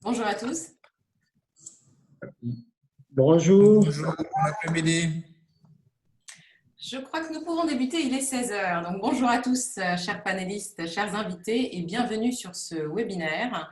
Bonjour à tous. Bonjour. Bonjour, bon après-midi. Je crois que nous pouvons débuter, il est 16 heures. Donc bonjour à tous, chers panélistes, chers invités, et bienvenue sur ce webinaire.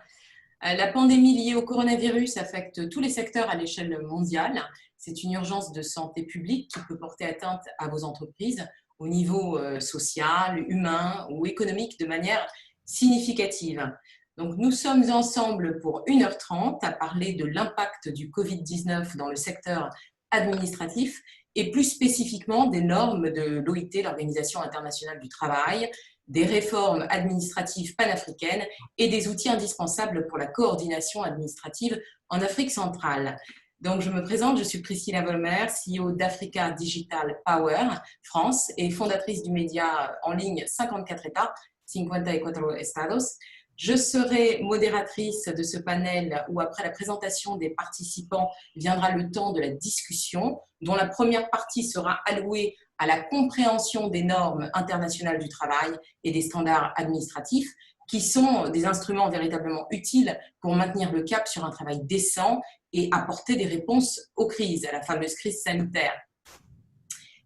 La pandémie liée au coronavirus affecte tous les secteurs à l'échelle mondiale. C'est une urgence de santé publique qui peut porter atteinte à vos entreprises au niveau social, humain ou économique de manière significative. Donc, nous sommes ensemble pour 1h30 à parler de l'impact du Covid-19 dans le secteur administratif et plus spécifiquement des normes de l'OIT, l'Organisation internationale du travail, des réformes administratives panafricaines et des outils indispensables pour la coordination administrative en Afrique centrale. Donc, je me présente, je suis Priscilla Volmer, CEO d'Africa Digital Power France et fondatrice du média en ligne 54 États, 54 Estados. Je serai modératrice de ce panel où, après la présentation des participants, viendra le temps de la discussion, dont la première partie sera allouée à la compréhension des normes internationales du travail et des standards administratifs, qui sont des instruments véritablement utiles pour maintenir le cap sur un travail décent et apporter des réponses aux crises, à la fameuse crise sanitaire.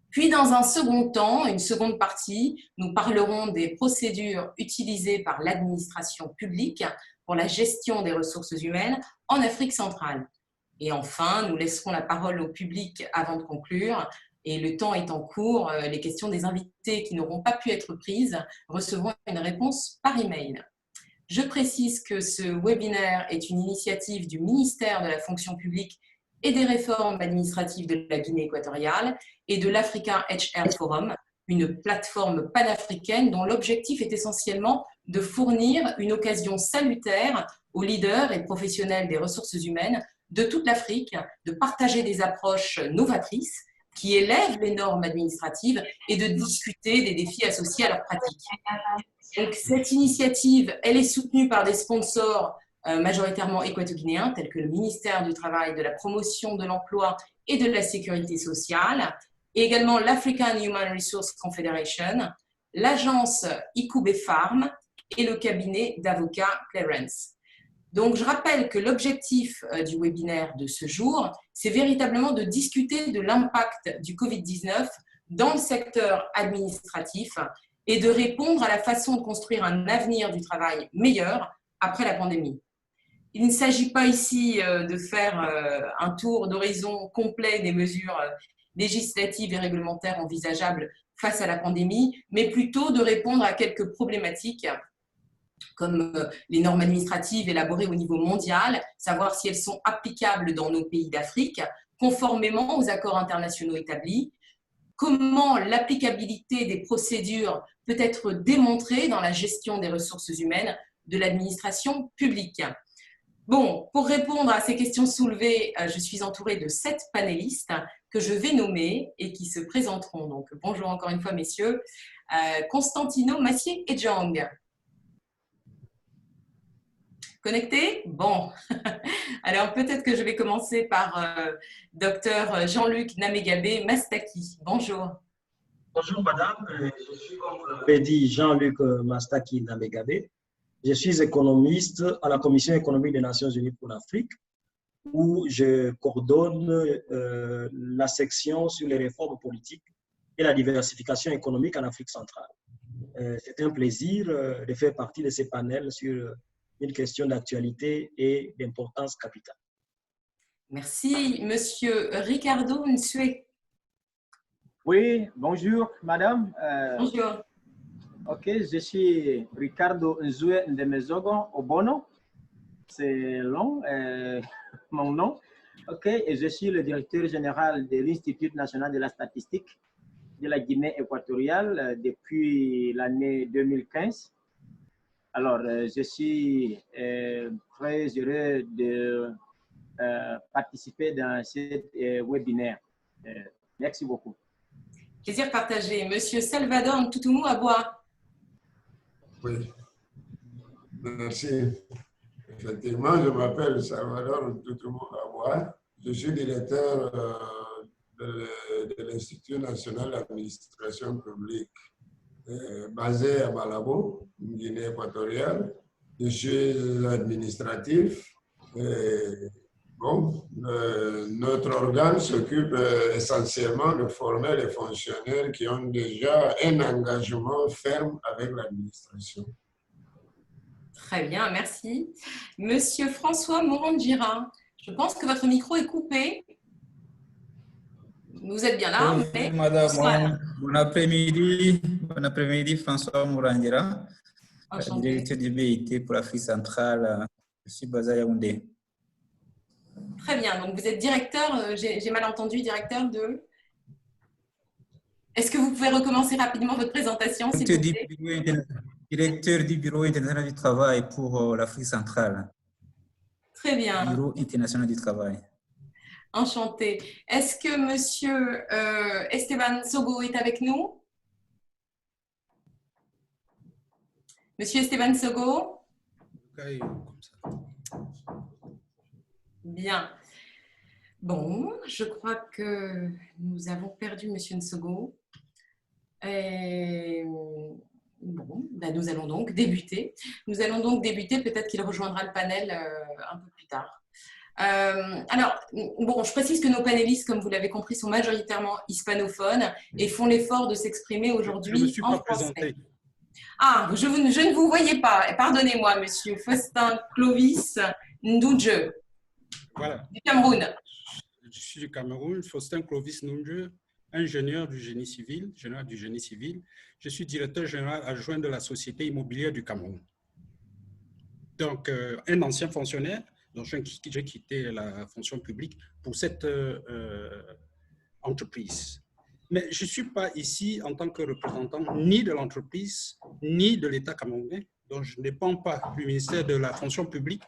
Puis, dans un second temps, une seconde partie, nous parlerons des procédures utilisées par l'administration publique pour la gestion des ressources humaines en Afrique centrale. Et enfin, nous laisserons la parole au public avant de conclure. Et le temps étant court, les questions des invités qui n'auront pas pu être prises recevront une réponse par email. Je précise que ce webinaire est une initiative du ministère de la fonction publique et des réformes administratives de la Guinée équatoriale et de l'Africa HR Forum, une plateforme panafricaine dont l'objectif est essentiellement de fournir une occasion salutaire aux leaders et professionnels des ressources humaines de toute l'Afrique de partager des approches novatrices qui élèvent les normes administratives et de discuter des défis associés à leur pratique. Donc, cette initiative, elle est soutenue par des sponsors majoritairement équato-guinéens, tels que le ministère du Travail, de la Promotion de l'Emploi et de la Sécurité sociale, et également l'African Human Resource Confederation, l'agence IQB Farm et le cabinet d'avocats Clarence. Donc, je rappelle que l'objectif du webinaire de ce jour, c'est véritablement de discuter de l'impact du Covid-19 dans le secteur administratif et de répondre à la façon de construire un avenir du travail meilleur après la pandémie. Il ne s'agit pas ici de faire un tour d'horizon complet des mesures législatives et réglementaires envisageables face à la pandémie, mais plutôt de répondre à quelques problématiques comme les normes administratives élaborées au niveau mondial, savoir si elles sont applicables dans nos pays d'Afrique, conformément aux accords internationaux établis, comment l'applicabilité des procédures peut être démontrée dans la gestion des ressources humaines de l'administration publique. Bon, pour répondre à ces questions soulevées, je suis entourée de 7 panélistes que je vais nommer et qui se présenteront. Donc, bonjour encore une fois, messieurs. Constantino Massier et Jang. Connecté? Bon. Alors, peut-être que je vais commencer par Dr Jean-Luc Namegabe Mastaki. Bonjour. Bonjour madame, je suis comme vous l'avez dit Jean-Luc Mastaki Namegabe. Je suis économiste à la Commission économique des Nations Unies pour l'Afrique où je coordonne la section sur les réformes politiques et la diversification économique en Afrique centrale. C'est un plaisir de faire partie de ces panels sur une question d'actualité et d'importance capitale. Merci. Monsieur Ricardo Nsue. Oui, bonjour madame. Bonjour. Ok, je suis Ricardo Nzue Ndemezogo Obono. C'est long, mon nom. Ok, et je suis le directeur général de l'Institut national de la statistique de la Guinée équatoriale depuis l'année 2015. Alors, je suis très heureux de participer dans ce webinaire. Merci beaucoup. Plaisir partagé. Monsieur Salvador Ntoutoumou Aboua. Oui, merci. Effectivement, je m'appelle Salvador Ntoutoumou Aboua. Je suis directeur de l'Institut national d'administration publique basé à Malabo, Guinée équatoriale. Je suis administratif Et, bon, notre organe s'occupe essentiellement de former les fonctionnaires qui ont déjà un engagement ferme avec l'administration. Très bien, merci. Monsieur François Morangira, je pense que votre micro est coupé. Vous êtes bien là, Oui, mais madame, bon après-midi, François Mourandira, enchanté. directeur du BIT pour l'Afrique centrale. Je suis basé à Yaoundé. Très bien, donc vous êtes directeur, j'ai mal entendu, directeur de… Est-ce que vous pouvez recommencer rapidement votre présentation, s'il vous plaît? Directeur du Bureau international du travail pour l'Afrique centrale. Très bien. Bureau international du travail. Enchanté. Est-ce que monsieur Esteban Sogo est avec nous? Monsieur Esteban Sogo? Bien. Bon, je crois que nous avons perdu monsieur Nsogo. Bon, ben nous allons donc débuter. Peut-être qu'il rejoindra le panel un peu plus tard. Alors, bon, je précise que nos panélistes, comme vous l'avez compris, sont majoritairement hispanophones et font l'effort de s'exprimer aujourd'hui en français. Présenté. Ah, je ne vous voyais pas. Pardonnez-moi, monsieur Faustin Clovis Ndouge. Voilà. Du Cameroun. Je suis du Cameroun, Faustin Clovis Ndouge, ingénieur du génie civil, Je suis directeur général adjoint de la Société immobilière du Cameroun. Donc, un ancien fonctionnaire, donc j'ai quitté la fonction publique pour cette entreprise. Mais je ne suis pas ici en tant que représentant ni de l'entreprise, ni de l'État camerounais. Donc, je ne dépends pas du ministère de la fonction publique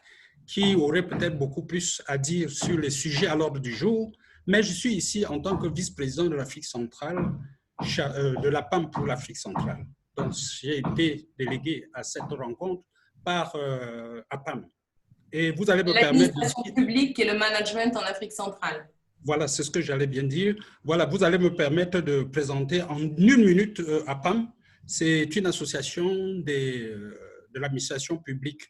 qui aurait peut-être beaucoup plus à dire sur les sujets à l'ordre du jour. Mais je suis ici en tant que vice-président de l'Afrique centrale, de la PAM pour l'Afrique centrale. Donc, j'ai été délégué à cette rencontre par APAM. Et vous allez me permettre… L'administration publique et le management en Afrique centrale. Voilà, c'est ce que j'allais bien dire. Voilà, vous allez me permettre de présenter en 1 minute APAM. C'est une association de l'administration publique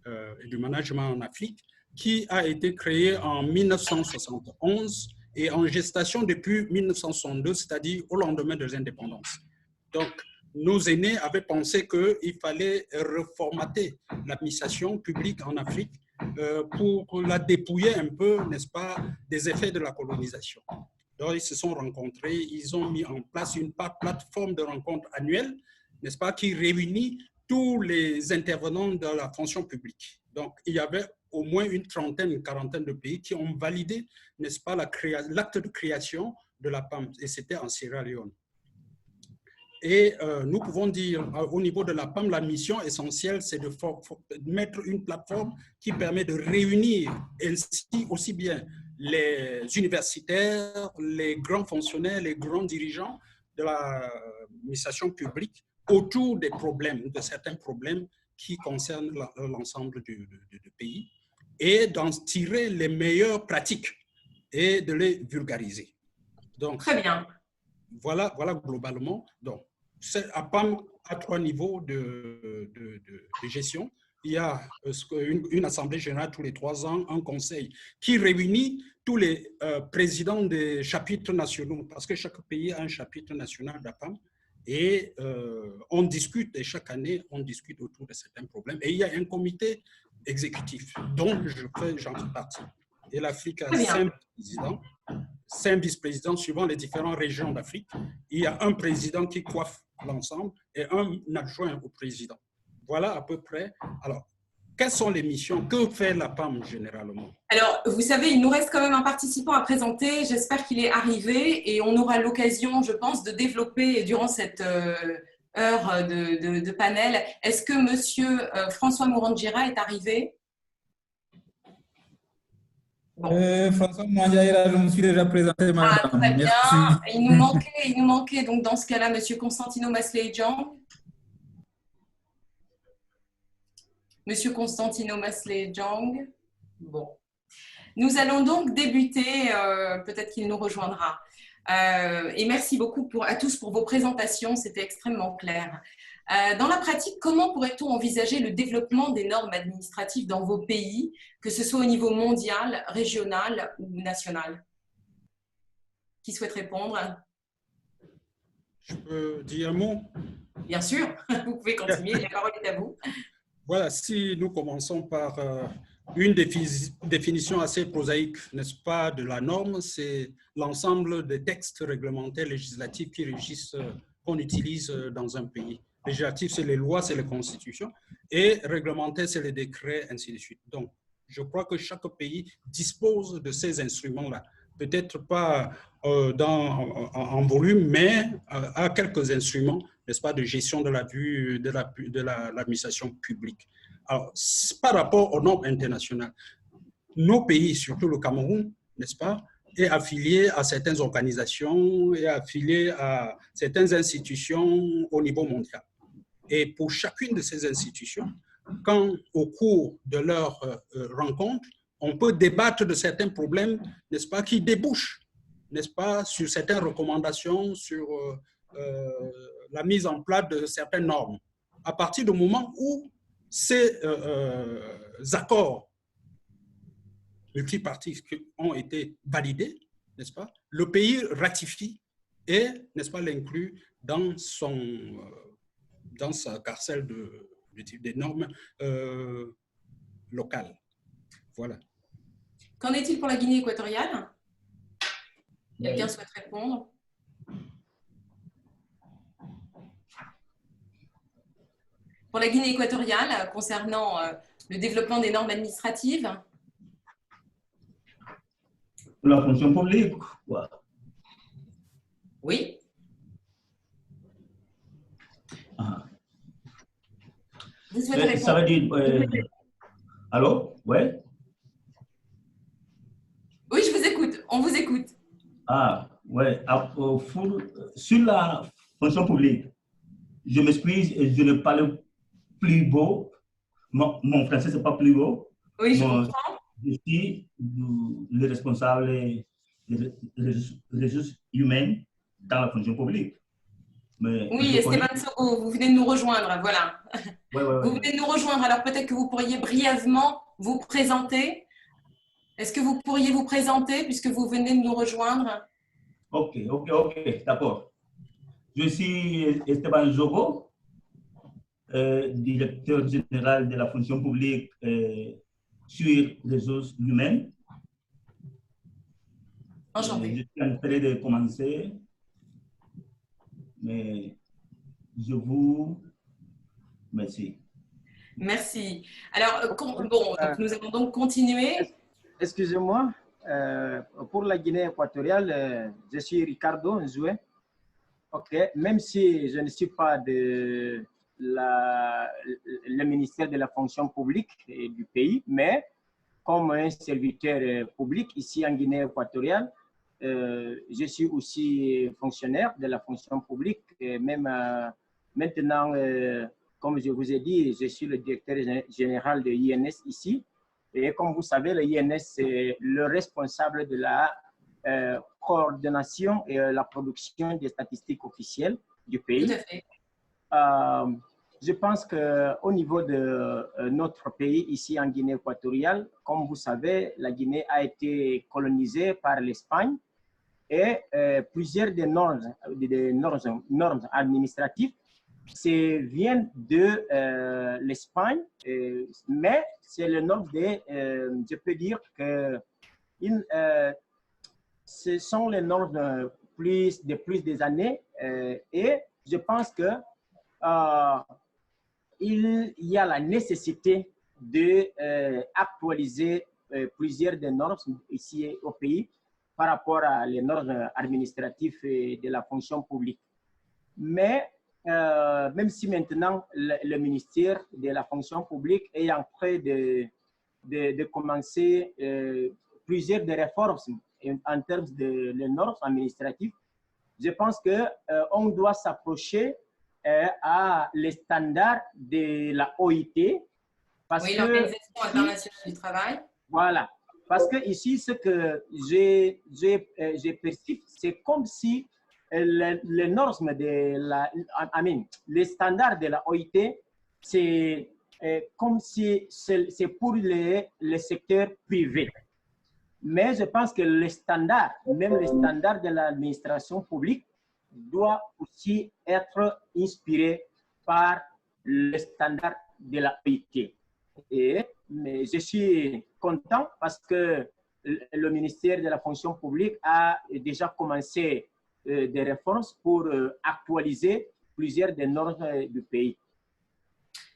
et du management en Afrique qui a été créée en 1971 et en gestation depuis 1962, c'est-à-dire au lendemain des indépendances. Donc, nos aînés avaient pensé qu'il fallait reformater l'administration publique en Afrique pour la dépouiller un peu, n'est-ce pas, des effets de la colonisation. Donc, ils se sont rencontrés, ils ont mis en place une plateforme de rencontre annuelle, n'est-ce pas, qui réunit tous les intervenants de la fonction publique. Donc, il y avait au moins une quarantaine de pays qui ont validé, n'est-ce pas, l'acte de création de la PAM, et c'était en Sierra Leone. Et nous pouvons dire, au niveau de la PAM, la mission essentielle, c'est de mettre une plateforme qui permet de réunir ainsi aussi bien les universitaires, les grands fonctionnaires, les grands dirigeants de l'administration publique autour des problèmes, de certains problèmes qui concernent l'ensemble du pays, et d'en tirer les meilleures pratiques et de les vulgariser. Donc, très bien. Voilà globalement. Donc, APAM a 3 niveaux de gestion. Il y a une assemblée générale tous les 3 ans, un conseil qui réunit tous les présidents des chapitres nationaux, parce que chaque pays a un chapitre national d'APAM. Et on discute, et chaque année, on discute autour de certains problèmes. Et il y a un comité exécutif dont j'en fais partie. Et l'Afrique a 5 présidents, 5 vice-présidents suivant les différentes régions d'Afrique. Il y a un président qui coiffe l'ensemble et un adjoint au président. Voilà à peu près. Alors, quelles sont les missions? Que fait la PAM généralement? Alors, vous savez, il nous reste quand même un participant à présenter. J'espère qu'il est arrivé et on aura l'occasion, je pense, de développer durant cette heure de panel. Est-ce que monsieur François Morangira est arrivé? Bon. François Morangira, je me suis déjà présenté, madame. Ah, très bien. Merci. Il nous manquait donc dans ce cas-là, monsieur Constantino Masley-Jang. Monsieur Constantino Masley-Jang. Bon. Nous allons donc débuter, peut-être qu'il nous rejoindra. Et merci beaucoup à tous pour vos présentations, c'était extrêmement clair. Dans la pratique, comment pourrait-on envisager le développement des normes administratives dans vos pays, que ce soit au niveau mondial, régional ou national? Qui souhaite répondre? Je peux dire un mot? Bien sûr, vous pouvez continuer, la parole est à vous. Voilà, si nous commençons par une définition assez prosaïque, n'est-ce pas, de la norme, c'est l'ensemble des textes réglementaires législatifs qui régissent, qu'on utilise dans un pays. Législatif, c'est les lois, c'est les constitutions, et réglementaire, c'est les décrets, ainsi de suite. Donc, je crois que chaque pays dispose de ces instruments-là. Peut-être pas en volume, mais à quelques instruments, n'est-ce pas, de gestion de la vue de l'administration publique. Alors, par rapport aux normes internationales, nos pays, surtout le Cameroun, n'est-ce pas, est affilié à certaines organisations et affilié à certaines institutions au niveau mondial. Et pour chacune de ces institutions, quand au cours de leur rencontre, on peut débattre de certains problèmes, n'est-ce pas, qui débouchent, n'est-ce pas, sur certaines recommandations, sur la mise en place de certaines normes. À partir du moment où ces accords multipartistes ont été validés, n'est-ce pas, le pays ratifie et, n'est-ce pas, l'inclut dans sa carcelle des normes locales. Voilà. Qu'en est-il pour la Guinée équatoriale? Quelqu'un souhaite répondre? Pour la Guinée équatoriale, concernant le développement des normes administratives? Pour la fonction publique, quoi. Oui. Vous souhaitez répondre? Ça veut dire... allô? Ouais? Oui, je vous écoute. On vous écoute. Ah, ouais. Sur la fonction publique, je m'excuse, je ne parle plus beau. Mon français, ce n'est pas plus beau. Oui, je comprends. Je suis le responsable des ressources humaines dans la fonction publique. Mais oui, Esteban Sogo, vous venez de nous rejoindre, voilà. Ouais. Vous venez de nous rejoindre, alors peut-être que vous pourriez brièvement vous présenter. Est-ce que vous pourriez vous présenter puisque vous venez de nous rejoindre? Ok, d'accord. Je suis Esteban Sogo, directeur général de la fonction publique sur les ressources humaines. Enchanté. Je suis en train de commencer, mais je vous remercie. Merci. Alors, bon, nous allons donc continuer. Excusez-moi, pour la Guinée équatoriale, je suis Ricardo Nzoué. Ok, même si je ne suis pas de le ministère de la fonction publique du pays, mais comme un serviteur public ici en Guinée équatoriale, je suis aussi fonctionnaire de la fonction publique et même maintenant, comme je vous ai dit, je suis le directeur général de l'INS ici. Et comme vous savez, le INS est le responsable de la coordination et la production des statistiques officielles du pays. Tout à fait. Je pense qu'au niveau de notre pays, ici en Guinée équatoriale, comme vous savez, la Guinée a été colonisée par l'Espagne et plusieurs des normes administratives viennent de l'Espagne, mais c'est le norme je peux dire que ce sont les normes de plus des années et je pense que il y a la nécessité d'actualiser plusieurs des normes ici au pays par rapport à les normes administratives de la fonction publique. Mais même si maintenant le ministère de la fonction publique est en train de commencer plusieurs des réformes en termes de les normes administratives, je pense qu'on doit s'approcher à les standards de la OIT. Oui, l'Organisation internationale du travail. Voilà. Parce que ici, ce que j'ai perçu, c'est comme si les normes de les standards de la OIT, c'est comme si c'est pour les secteurs privés. Mais je pense que les standards, même les standards de l'administration publique, doivent aussi être inspirés par les standards de la OIT. Mais je suis content parce que le ministère de la fonction publique a déjà commencé des réformes pour actualiser plusieurs des normes du pays.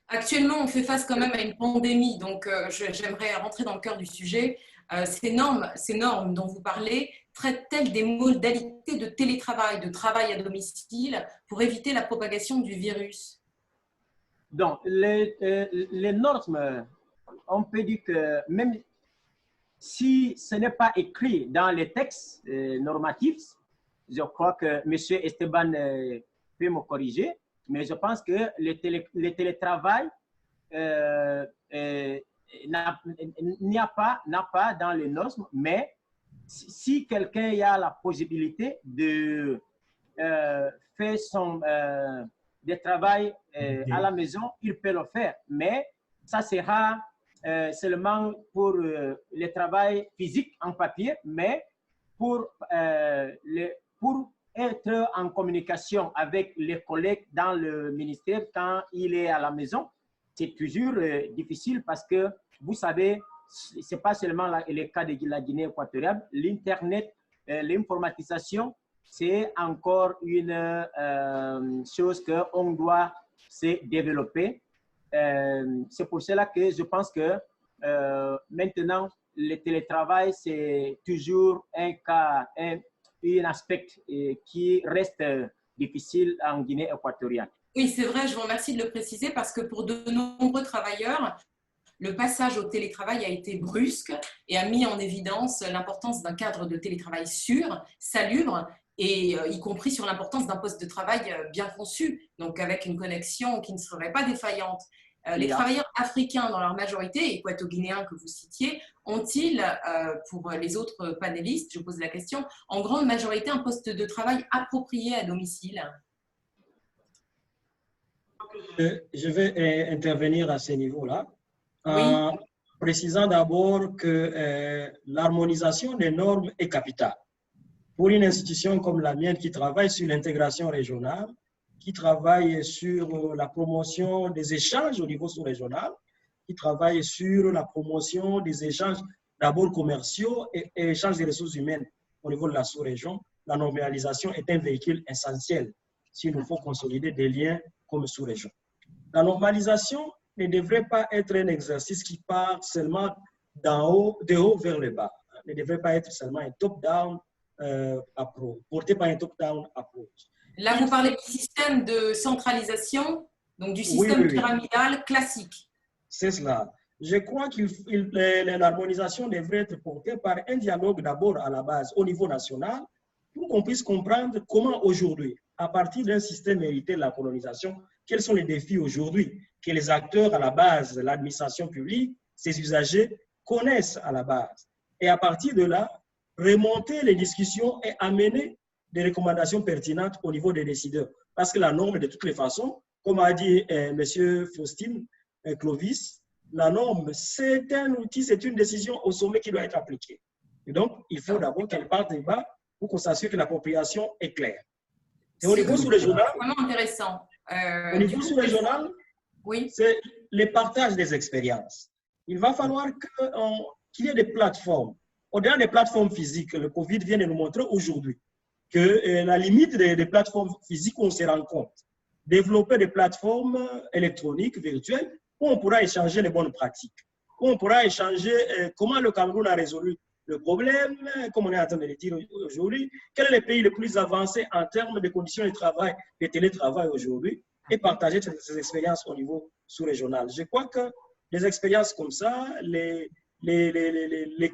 Actuellement, on fait face quand même à une pandémie, donc j'aimerais rentrer dans le cœur du sujet. Ces normes dont vous parlez traitent-elles des modalités de télétravail, de travail à domicile pour éviter la propagation du virus? Donc, les normes, on peut dire que même si ce n'est pas écrit dans les textes normatifs, je crois que M. Esteban peut me corriger, mais je pense que le télétravail n'a pas dans les normes, mais si quelqu'un a la possibilité de faire son travail à la maison, il peut le faire, mais ça sera seulement pour le travail physique en papier, mais pour être en communication avec les collègues dans le ministère quand il est à la maison, c'est toujours difficile parce que, vous savez, ce n'est pas seulement le cas de la Guinée équatoriale. L'Internet, l'informatisation, c'est encore une chose qu'on doit se développer. C'est pour cela que je pense que maintenant, le télétravail, c'est toujours un aspect qui reste difficile en Guinée équatoriale. Oui, c'est vrai, je vous remercie de le préciser parce que pour de nombreux travailleurs, le passage au télétravail a été brusque et a mis en évidence l'importance d'un cadre de télétravail sûr, salubre, et y compris sur l'importance d'un poste de travail bien conçu, donc avec une connexion qui ne serait pas défaillante. Les travailleurs africains, dans leur majorité, équato-guinéens que vous citiez, ont-ils, pour les autres panélistes, je pose la question, en grande majorité un poste de travail approprié à domicile? Je vais intervenir à ce niveau-là, Oui. en précisant d'abord que l'harmonisation des normes est capitale. Pour une institution comme la mienne qui travaille sur l'intégration régionale, qui travaille sur la promotion des échanges au niveau sous-régional, qui travaille sur la promotion des échanges d'abord commerciaux et échanges des ressources humaines au niveau de la sous-région, la normalisation est un véhicule essentiel s'il nous faut consolider des liens comme sous-région. La normalisation ne devrait pas être un exercice qui part seulement de haut vers le bas, ne devrait pas être seulement un top-down approach, porté par un top-down approach. Là, vous parlez du système de centralisation, donc du système pyramidal classique. C'est cela. Je crois que l'harmonisation devrait être portée par un dialogue d'abord à la base, au niveau national, pour qu'on puisse comprendre comment aujourd'hui, à partir d'un système hérité de la colonisation, quels sont les défis aujourd'hui que les acteurs à la base, l'administration publique, ses usagers connaissent à la base. Et à partir de là, remonter les discussions et amener des recommandations pertinentes au niveau des décideurs. Parce que la norme, de toutes les façons, comme a dit M. Faustin Clovis, la norme, c'est un outil, c'est une décision au sommet qui doit être appliquée. Et donc, il faut d'abord qu'elle parte des bas pour qu'on s'assure que l'appropriation est claire. Et au niveau sous-régional, vraiment intéressant. Au niveau sous-régional, oui, c'est le partage des expériences. Il va falloir qu'il y ait des plateformes. Au-delà des plateformes physiques, le Covid vient de nous montrer aujourd'hui que la limite des plateformes physiques où on se rencontre, développer des plateformes électroniques, virtuelles, où on pourra échanger les bonnes pratiques, où on pourra échanger comment le Cameroun a résolu le problème, comme on est en train de le dire aujourd'hui, quel est le pays le plus avancé en termes de conditions de travail, de télétravail aujourd'hui, et partager ces expériences au niveau sous-régional. Je crois que les expériences comme ça, les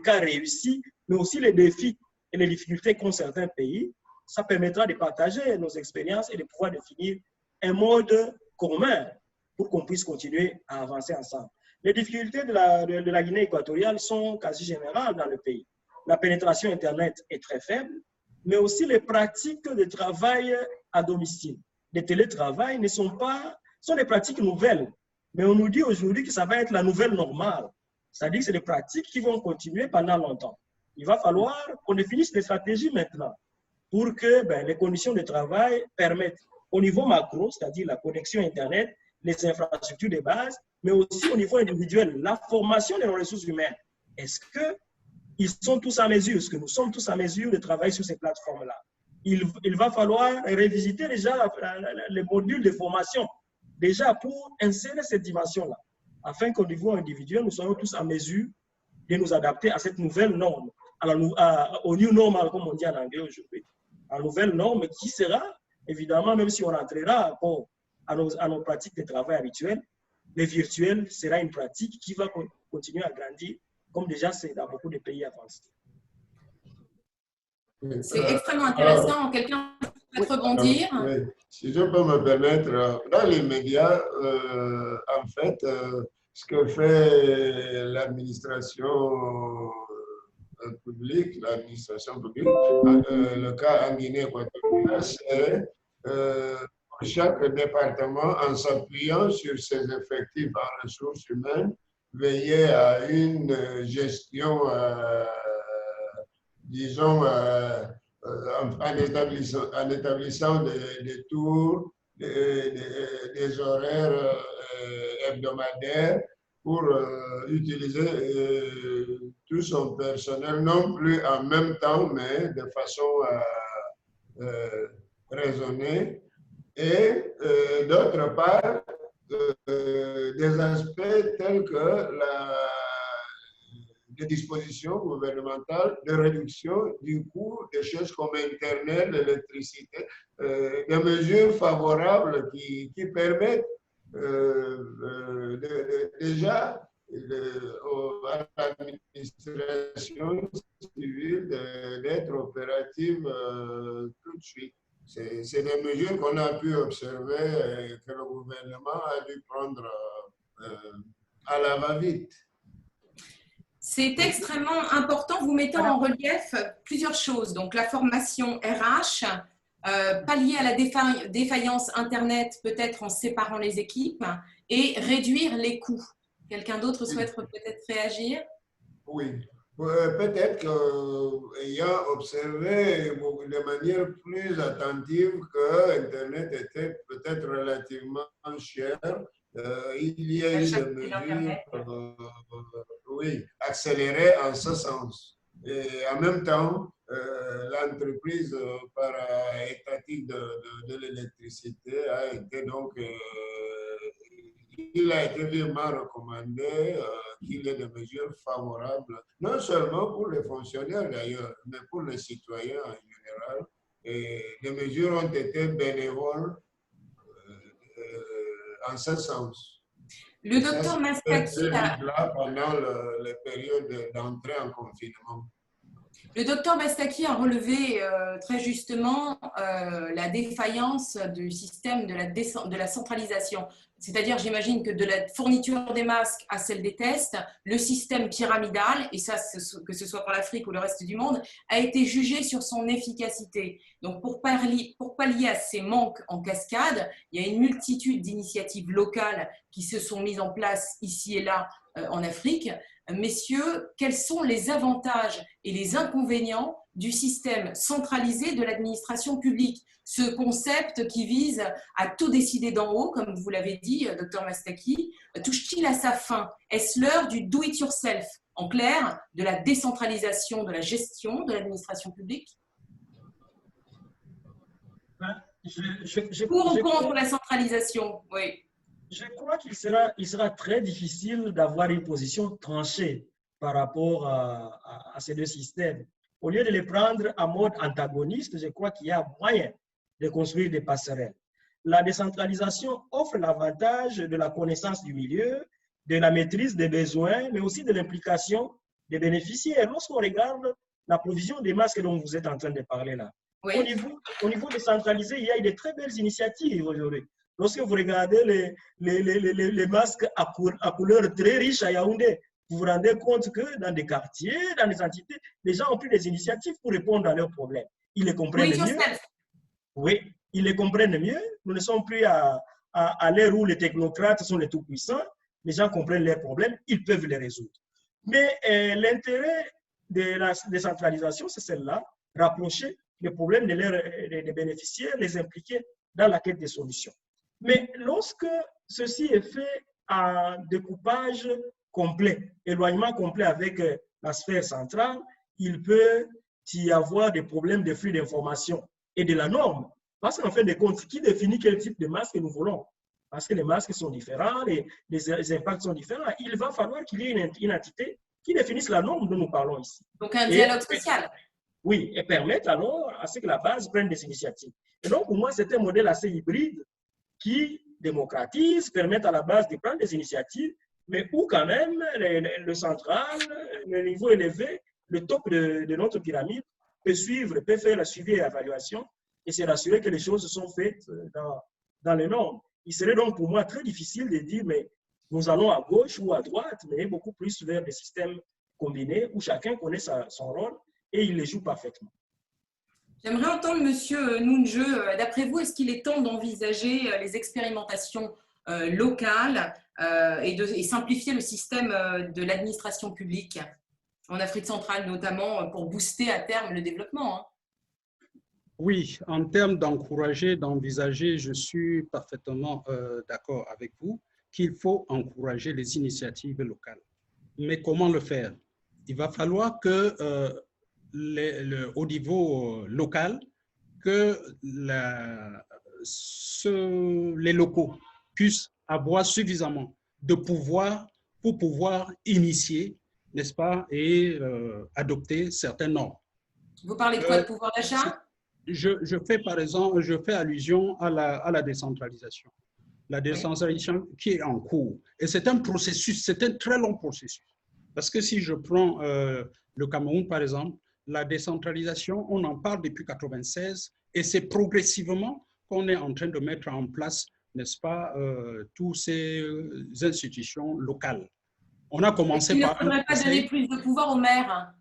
cas réussis, mais aussi les défis et les difficultés qu'ont certains pays, ça permettra de partager nos expériences et de pouvoir définir un mode commun pour qu'on puisse continuer à avancer ensemble. Les difficultés de la Guinée équatoriale sont quasi générales dans le pays. La pénétration Internet est très faible. mais aussi les pratiques de travail à domicile. Les télétravail sont des pratiques nouvelles, mais on nous dit aujourd'hui que ça va être la nouvelle normale. C'est-à-dire que c'est des pratiques qui vont continuer pendant longtemps. Il va falloir qu'on définisse des stratégies maintenant pour que les conditions de travail permettent au niveau macro, c'est-à-dire la connexion Internet, les infrastructures de base, mais aussi au niveau individuel, la formation des ressources humaines. Est-ce qu'ils sont tous à mesure? Est-ce que nous sommes tous à mesure de travailler sur ces plateformes-là? Il va falloir révisiter déjà les modules de formation, déjà pour insérer cette dimension-là, afin qu'au niveau individuel, nous soyons tous à mesure de nous adapter à cette nouvelle norme, au new normal, comme on dit en anglais aujourd'hui. La nouvelle norme qui sera, évidemment, même si on entrera à nos pratiques de travail habituelles, le virtuel sera une pratique qui va continuer à grandir, comme déjà c'est dans beaucoup de pays avancés. C'est extrêmement intéressant. Quelqu'un peut rebondir? Oui. Si je peux me permettre, dans les médias, en fait, ce que fait l'administration publique, le cas en Guinée équatoriale, c'est pour chaque département, en s'appuyant sur ses effectifs en ressources humaines, veiller à une gestion, disons, en établissant des tours, des horaires hebdomadaires pour utiliser tout son personnel, non plus en même temps, mais de façon raisonnée. Et d'autre part, des aspects tels que des dispositions gouvernementales de réduction du coût des choses comme Internet, l'électricité, des mesures favorables qui permettent déjà à l'administration civile d'être opérative tout de suite. C'est des mesures qu'on a pu observer et que le gouvernement a dû prendre à la va-vite. C'est extrêmement important. Vous mettez en relief plusieurs choses. Donc, la formation RH, pallier à la défaillance Internet, peut-être en séparant les équipes, et réduire les coûts. Quelqu'un d'autre souhaite peut-être réagir? Oui. Peut-être qu'ayant observé de manière plus attentive que Internet était peut-être relativement cher, il y a eu des mesures accélérées en ce sens. Et en même temps, l'entreprise para-étatique de l'électricité a été donc il a été vivement recommandé qu'il y ait des mesures favorables, non seulement pour les fonctionnaires d'ailleurs, mais pour les citoyens en général. Et des mesures ont été bénévoles en ce sens. Le docteur Mastaki pendant les périodes d'entrée en confinement. Le docteur Mastaki a relevé très justement la défaillance du système de la centralisation. C'est-à-dire, j'imagine que de la fourniture des masques à celle des tests, le système pyramidal, et ça, que ce soit pour l'Afrique ou le reste du monde, a été jugé sur son efficacité. Donc, pour pallier à ces manques en cascade, il y a une multitude d'initiatives locales qui se sont mises en place ici et là en Afrique. Messieurs, quels sont les avantages et les inconvénients du système centralisé de l'administration publique? Ce concept qui vise à tout décider d'en haut, comme vous l'avez dit, Dr Mastaki, touche-t-il à sa fin? Est-ce l'heure du do-it-yourself? En clair, de la décentralisation de la gestion de l'administration publique? Pour ou contre la centralisation? Oui. Je crois qu'il sera très difficile d'avoir une position tranchée par rapport à ces deux systèmes. Au lieu de les prendre en mode antagoniste, je crois qu'il y a moyen de construire des passerelles. La décentralisation offre l'avantage de la connaissance du milieu, de la maîtrise des besoins, mais aussi de l'implication des bénéficiaires. Lorsqu'on regarde la provision des masques dont vous êtes en train de parler là, oui. Au niveau décentralisé, il y a eu de très belles initiatives aujourd'hui. Lorsque vous regardez les masques à couleur très riche à Yaoundé, vous vous rendez compte que dans des quartiers, dans des entités, les gens ont pris des initiatives pour répondre à leurs problèmes. ils les comprennent mieux. Oui, ils les comprennent mieux. Nous ne sommes plus à l'ère où les technocrates sont les tout-puissants. Les gens comprennent leurs problèmes, ils peuvent les résoudre. Mais l'intérêt de la décentralisation, c'est celle-là, rapprocher les problèmes des bénéficiaires, les impliquer dans la quête des solutions. Mais lorsque ceci est fait en découpage complet, éloignement complet avec la sphère centrale, il peut y avoir des problèmes de flux d'informations et de la norme. Parce qu'en fin de compte, qui définit quel type de masque nous voulons? Parce que les masques sont différents, les impacts sont différents. Il va falloir qu'il y ait une entité qui définisse la norme dont nous parlons ici. Donc un dialogue social. Oui, et permettre alors à ce que la base prenne des initiatives. Et donc pour moi, c'est un modèle assez hybride qui démocratise, permet à la base de prendre des initiatives, mais où quand même le central, le niveau élevé, le top de notre pyramide peut suivre, peut faire la suivi et l'évaluation et se rassurer que les choses sont faites dans les normes. Il serait donc pour moi très difficile de dire, mais nous allons à gauche ou à droite, mais beaucoup plus vers des systèmes combinés où chacun connaît son rôle et il les joue parfaitement. J'aimerais entendre M. Nunge, d'après vous, est-ce qu'il est temps d'envisager les expérimentations locales et simplifier le système de l'administration publique en Afrique centrale, notamment pour booster à terme le développement, hein? Oui, en termes d'encourager, d'envisager, je suis parfaitement d'accord avec vous qu'il faut encourager les initiatives locales. Mais comment le faire? Il va falloir que au niveau local, que les locaux puissent avoir suffisamment de pouvoir pour pouvoir initier, n'est-ce pas, et adopter certaines normes. Vous parlez de quoi, de pouvoir d'achat? Je fais par exemple, je fais allusion à la décentralisation. La décentralisation qui est en cours. Et c'est un processus, c'est un très long processus. Parce que si je prends le Cameroun, par exemple, la décentralisation, on en parle depuis 1996 et c'est progressivement qu'on est en train de mettre en place, n'est-ce pas, toutes ces institutions locales. On a commencé par... Il ne faudrait pas donner plus de pouvoir aux maires.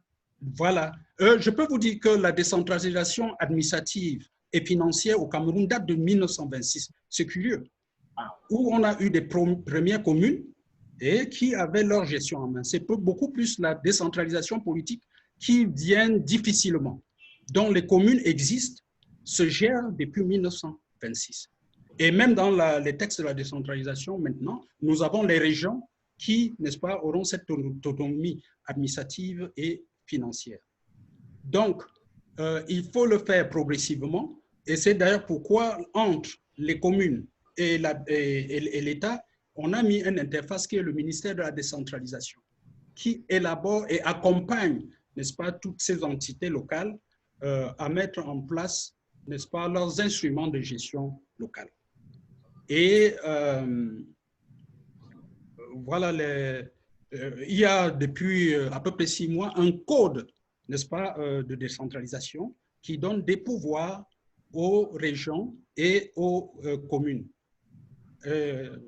Voilà. Je peux vous dire que la décentralisation administrative et financière au Cameroun date de 1926. C'est curieux. Où on a eu des premières communes et qui avaient leur gestion en main. C'est beaucoup plus la décentralisation politique qui vient difficilement, dont les communes existent, se gèrent depuis 1926. Et même dans les textes de la décentralisation, maintenant, nous avons les régions qui, n'est-ce pas, auront cette autonomie administrative et financière. Donc, il faut le faire progressivement, et c'est d'ailleurs pourquoi entre les communes et l'État, on a mis une interface qui est le ministère de la décentralisation, qui élabore et accompagne, n'est-ce pas, toutes ces entités locales à mettre en place, n'est-ce pas, leurs instruments de gestion locale. Et voilà, il y a depuis à peu près 6 mois un code, n'est-ce pas, de décentralisation qui donne des pouvoirs aux régions et aux communes.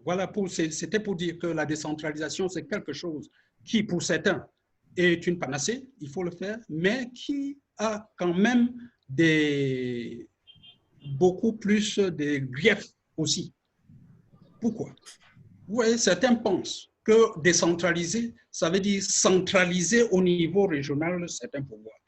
Voilà, c'était pour dire que la décentralisation, c'est quelque chose qui, pour certains, est une panacée, il faut le faire, mais qui a quand même beaucoup plus de griefs aussi. Pourquoi? Vous voyez, certains pensent que décentraliser, ça veut dire centraliser au niveau régional certains pouvoirs.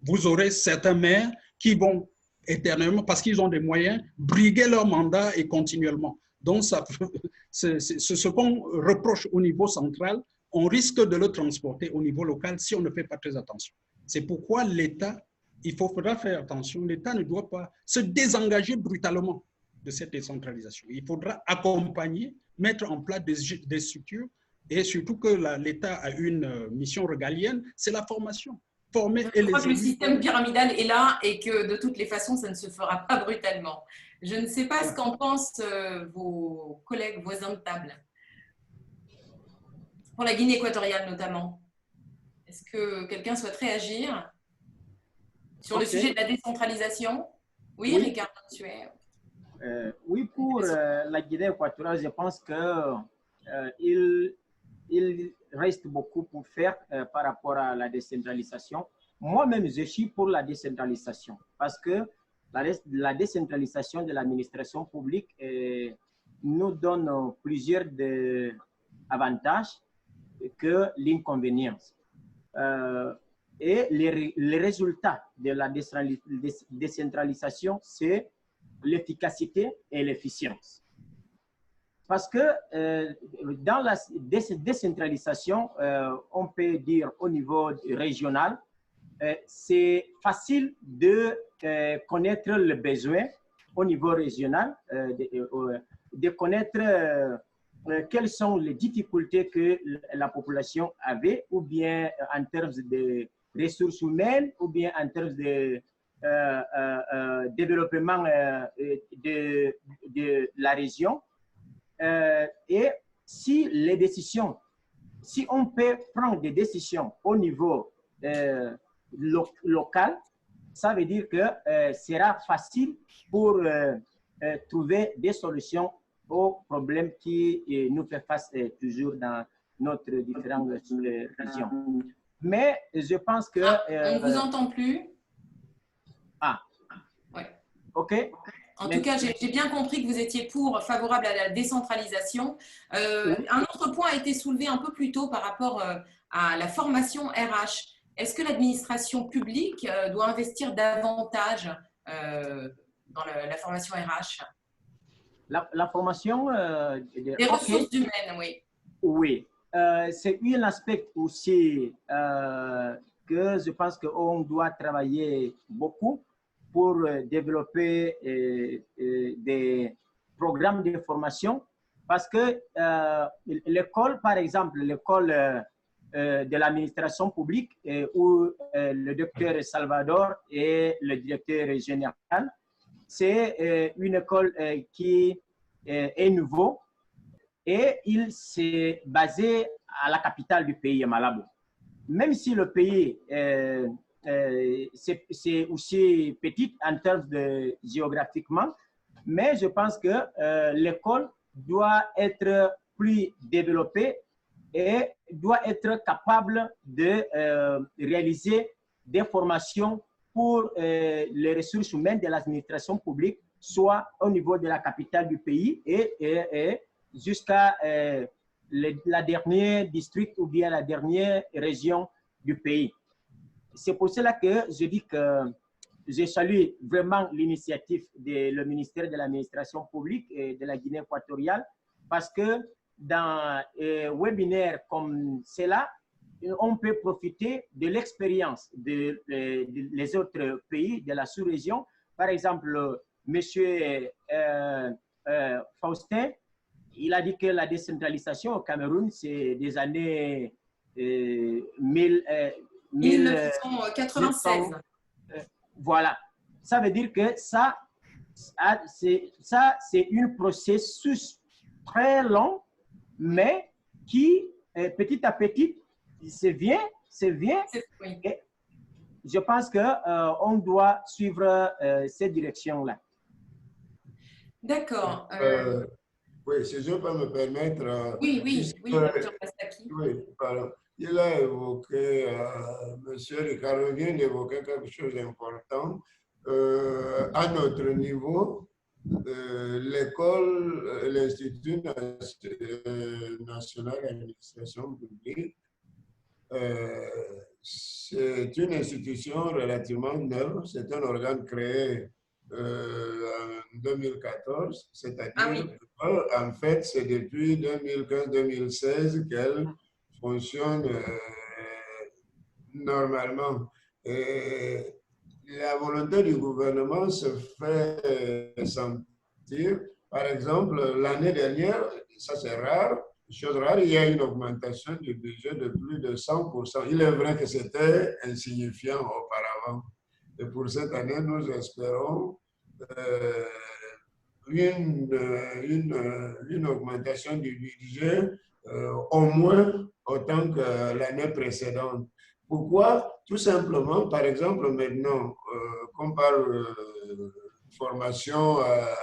Vous aurez certains maires qui vont éternellement, parce qu'ils ont des moyens, briguer leur mandat et continuellement. Donc, ce qu'on reproche au niveau central, on risque de le transporter au niveau local si on ne fait pas très attention. C'est pourquoi l'État, il faudra faire attention, l'État ne doit pas se désengager brutalement de cette décentralisation. Il faudra accompagner, mettre en place des structures et surtout que l'État a une mission régalienne, c'est la formation. Former Je crois que le système pyramidal est là et que de toutes les façons, ça ne se fera pas brutalement. Je ne sais pas ce qu'en pensent vos collègues voisins de table. Pour la Guinée équatoriale notamment. Est-ce que quelqu'un souhaiterait agir sur le sujet de la décentralisation? Oui, Ricardo, tu es... Oui, pour la Guinée équatoriale, je pense qu'il reste beaucoup pour faire par rapport à la décentralisation. moi-même, je suis pour la décentralisation parce que la décentralisation de l'administration publique nous donne plusieurs avantages que l'inconvénience. Et les résultats de la décentralisation, c'est l'efficacité et l'efficience. Parce que dans la décentralisation, on peut dire au niveau régional, c'est facile de connaître le besoin au niveau régional, de connaître quelles sont les difficultés que la population avait, ou bien en termes de ressources humaines, ou bien en termes de développement de la région. Et si les décisions, si on peut prendre des décisions au niveau local, ça veut dire que sera facile pour trouver des solutions aux problèmes qui nous fait face toujours dans notre différentes régions. Mais je pense que... on ne vous entend plus. Ah. Ouais. OK. En tout cas, j'ai bien compris que vous étiez favorable à la décentralisation. Un autre point a été soulevé un peu plus tôt par rapport à la formation RH. Est-ce que l'administration publique doit investir davantage dans la formation RH? La formation des ressources humaines, oui. Oui, c'est un aspect aussi que je pense qu'on doit travailler beaucoup pour développer des programmes de formation, parce que l'école, par exemple, l'école de l'administration publique où le docteur Salvador est le directeur général, c'est une école qui est nouveau et il s'est basé à la capitale du pays, Malabo. Même si le pays c'est aussi petit en termes de géographiquement, mais je pense que l'école doit être plus développée et doit être capable de réaliser des formations pour les ressources humaines de l'administration publique, soit au niveau de la capitale du pays et jusqu'à la dernière district ou bien la dernière région du pays. C'est pour cela que je dis que je salue vraiment l'initiative du ministère de l'administration publique et de la Guinée équatoriale, parce que dans un webinaire comme cela, on peut profiter de l'expérience des autres pays de la sous-région. Par exemple, M. Faustin, il a dit que la décentralisation au Cameroun, c'est des années 1996. Voilà. Ça veut dire que ça c'est un processus très long, mais qui, petit à petit, c'est bien. Oui. Et je pense qu'on doit suivre cette direction-là. D'accord. Oui, si je peux me permettre. Oui, docteur Mastaki. Oui, pardon. Il a évoqué, M. Ricardo vient d'évoquer quelque chose d'important. À notre niveau, l'école, l'Institut national d'administration publique, c'est une institution relativement neuve. C'est un organe créé en 2014, c'est-à-dire en fait, c'est depuis 2015-2016 qu'elle fonctionne normalement. Et la volonté du gouvernement se fait sentir. Par exemple, l'année dernière, ça c'est rare, chose rare, il y a une augmentation du budget de plus de 100%. Il est vrai que c'était insignifiant auparavant. Et pour cette année, nous espérons une augmentation du budget au moins autant que l'année précédente. Pourquoi? Tout simplement, par exemple, maintenant, qu'on parle de formation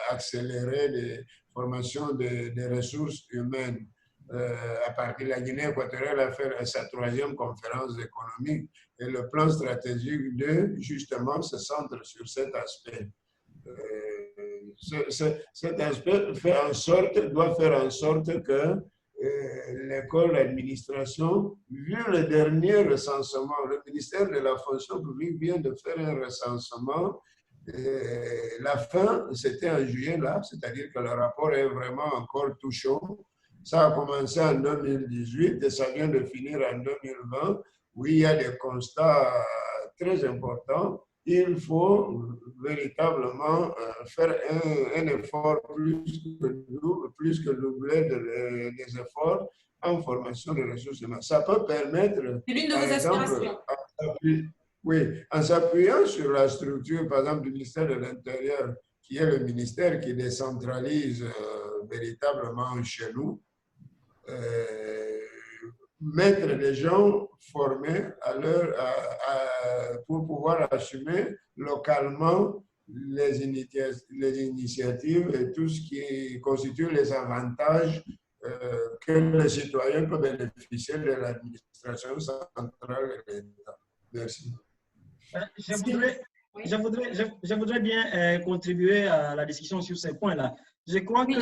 accélérée, de formation des ressources humaines, à partir de la Guinée équatoriale, à faire sa 3e conférence économique. Et le plan stratégique 2, justement, se centre sur cet aspect. Cet aspect doit faire en sorte que l'école d'administration, vu le dernier recensement, le ministère de la fonction publique vient de faire un recensement. La fin, c'était en juillet, là, c'est-à-dire que le rapport est vraiment encore tout chaud. Ça a commencé en 2018 et ça vient de finir en 2020, où il y a des constats très importants. Il faut véritablement faire un effort plus que doubler des efforts en formation de ressources humaines. Ça peut permettre, c'est l'une de vos aspirations. En s'appuyant sur la structure, par exemple, du ministère de l'Intérieur, qui est le ministère qui décentralise véritablement chez nous, mettre les gens formés pour pouvoir assumer localement les initiatives et tout ce qui constitue les avantages que les citoyens peuvent bénéficier de l'administration centrale et de l'État. Merci. Je voudrais bien contribuer à la discussion sur ces points-là. Je crois que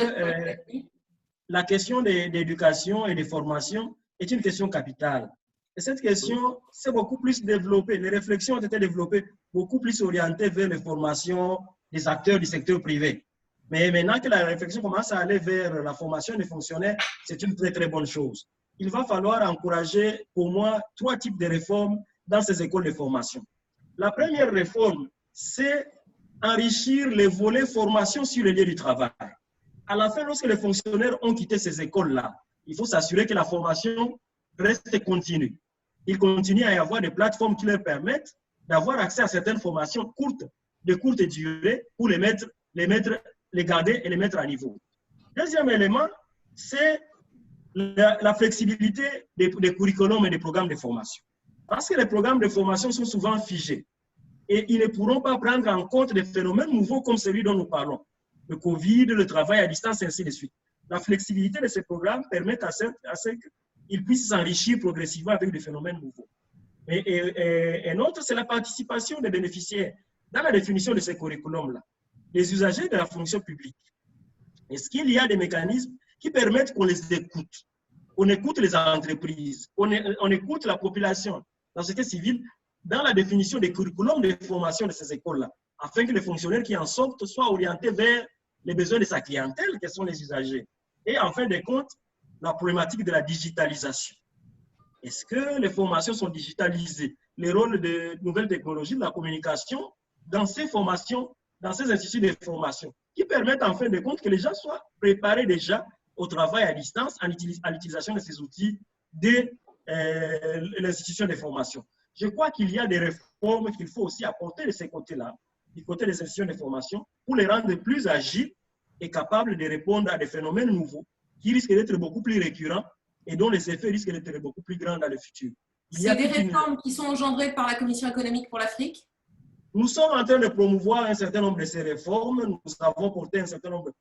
la question d'éducation et de formation est une question capitale. Et cette question s'est beaucoup plus développée. Les réflexions ont été développées beaucoup plus orientées vers les formations des acteurs du secteur privé. Mais maintenant que la réflexion commence à aller vers la formation des fonctionnaires, c'est une très, très bonne chose. Il va falloir encourager, pour moi, 3 types de réformes dans ces écoles de formation. La première réforme, c'est enrichir les volets formation sur le lieu du travail. À la fin, lorsque les fonctionnaires ont quitté ces écoles-là, il faut s'assurer que la formation reste continue. Il continue à y avoir des plateformes qui leur permettent d'avoir accès à certaines formations courtes, de courte durée, pour les garder et les mettre à niveau. Deuxième élément, c'est la flexibilité des curriculums et des programmes de formation. Parce que les programmes de formation sont souvent figés et ils ne pourront pas prendre en compte des phénomènes nouveaux comme celui dont nous parlons. Le Covid, le travail à distance, et ainsi de suite. La flexibilité de ces programmes permet à ce qu'ils puissent s'enrichir progressivement avec des phénomènes nouveaux. Et l'autre, c'est la participation des bénéficiaires dans la définition de ces curriculums-là. Les usagers de la fonction publique. Est-ce qu'il y a des mécanismes qui permettent qu'on les écoute? On écoute les entreprises, on écoute la population, la société civile, dans la définition des curriculums de formation de ces écoles-là, afin que les fonctionnaires qui en sortent soient orientés vers les besoins de sa clientèle, qui sont les usagers. Et en fin de compte, la problématique de la digitalisation. Est-ce que les formations sont digitalisées? Les rôles de nouvelles technologies, de la communication, dans ces formations, dans ces instituts de formation, qui permettent en fin de compte que les gens soient préparés déjà au travail à distance, à l'utilisation de ces outils de l'institution de formation. Je crois qu'il y a des réformes qu'il faut aussi apporter de ces côtés-là, du côté des institutions de formation, pour les rendre plus agiles et capables de répondre à des phénomènes nouveaux qui risquent d'être beaucoup plus récurrents et dont les effets risquent d'être beaucoup plus grands dans le futur. C'est des réformes qui sont engendrées par la Commission économique pour l'Afrique? Nous sommes en train de promouvoir un certain nombre de ces réformes. Nous avons porté un certain nombre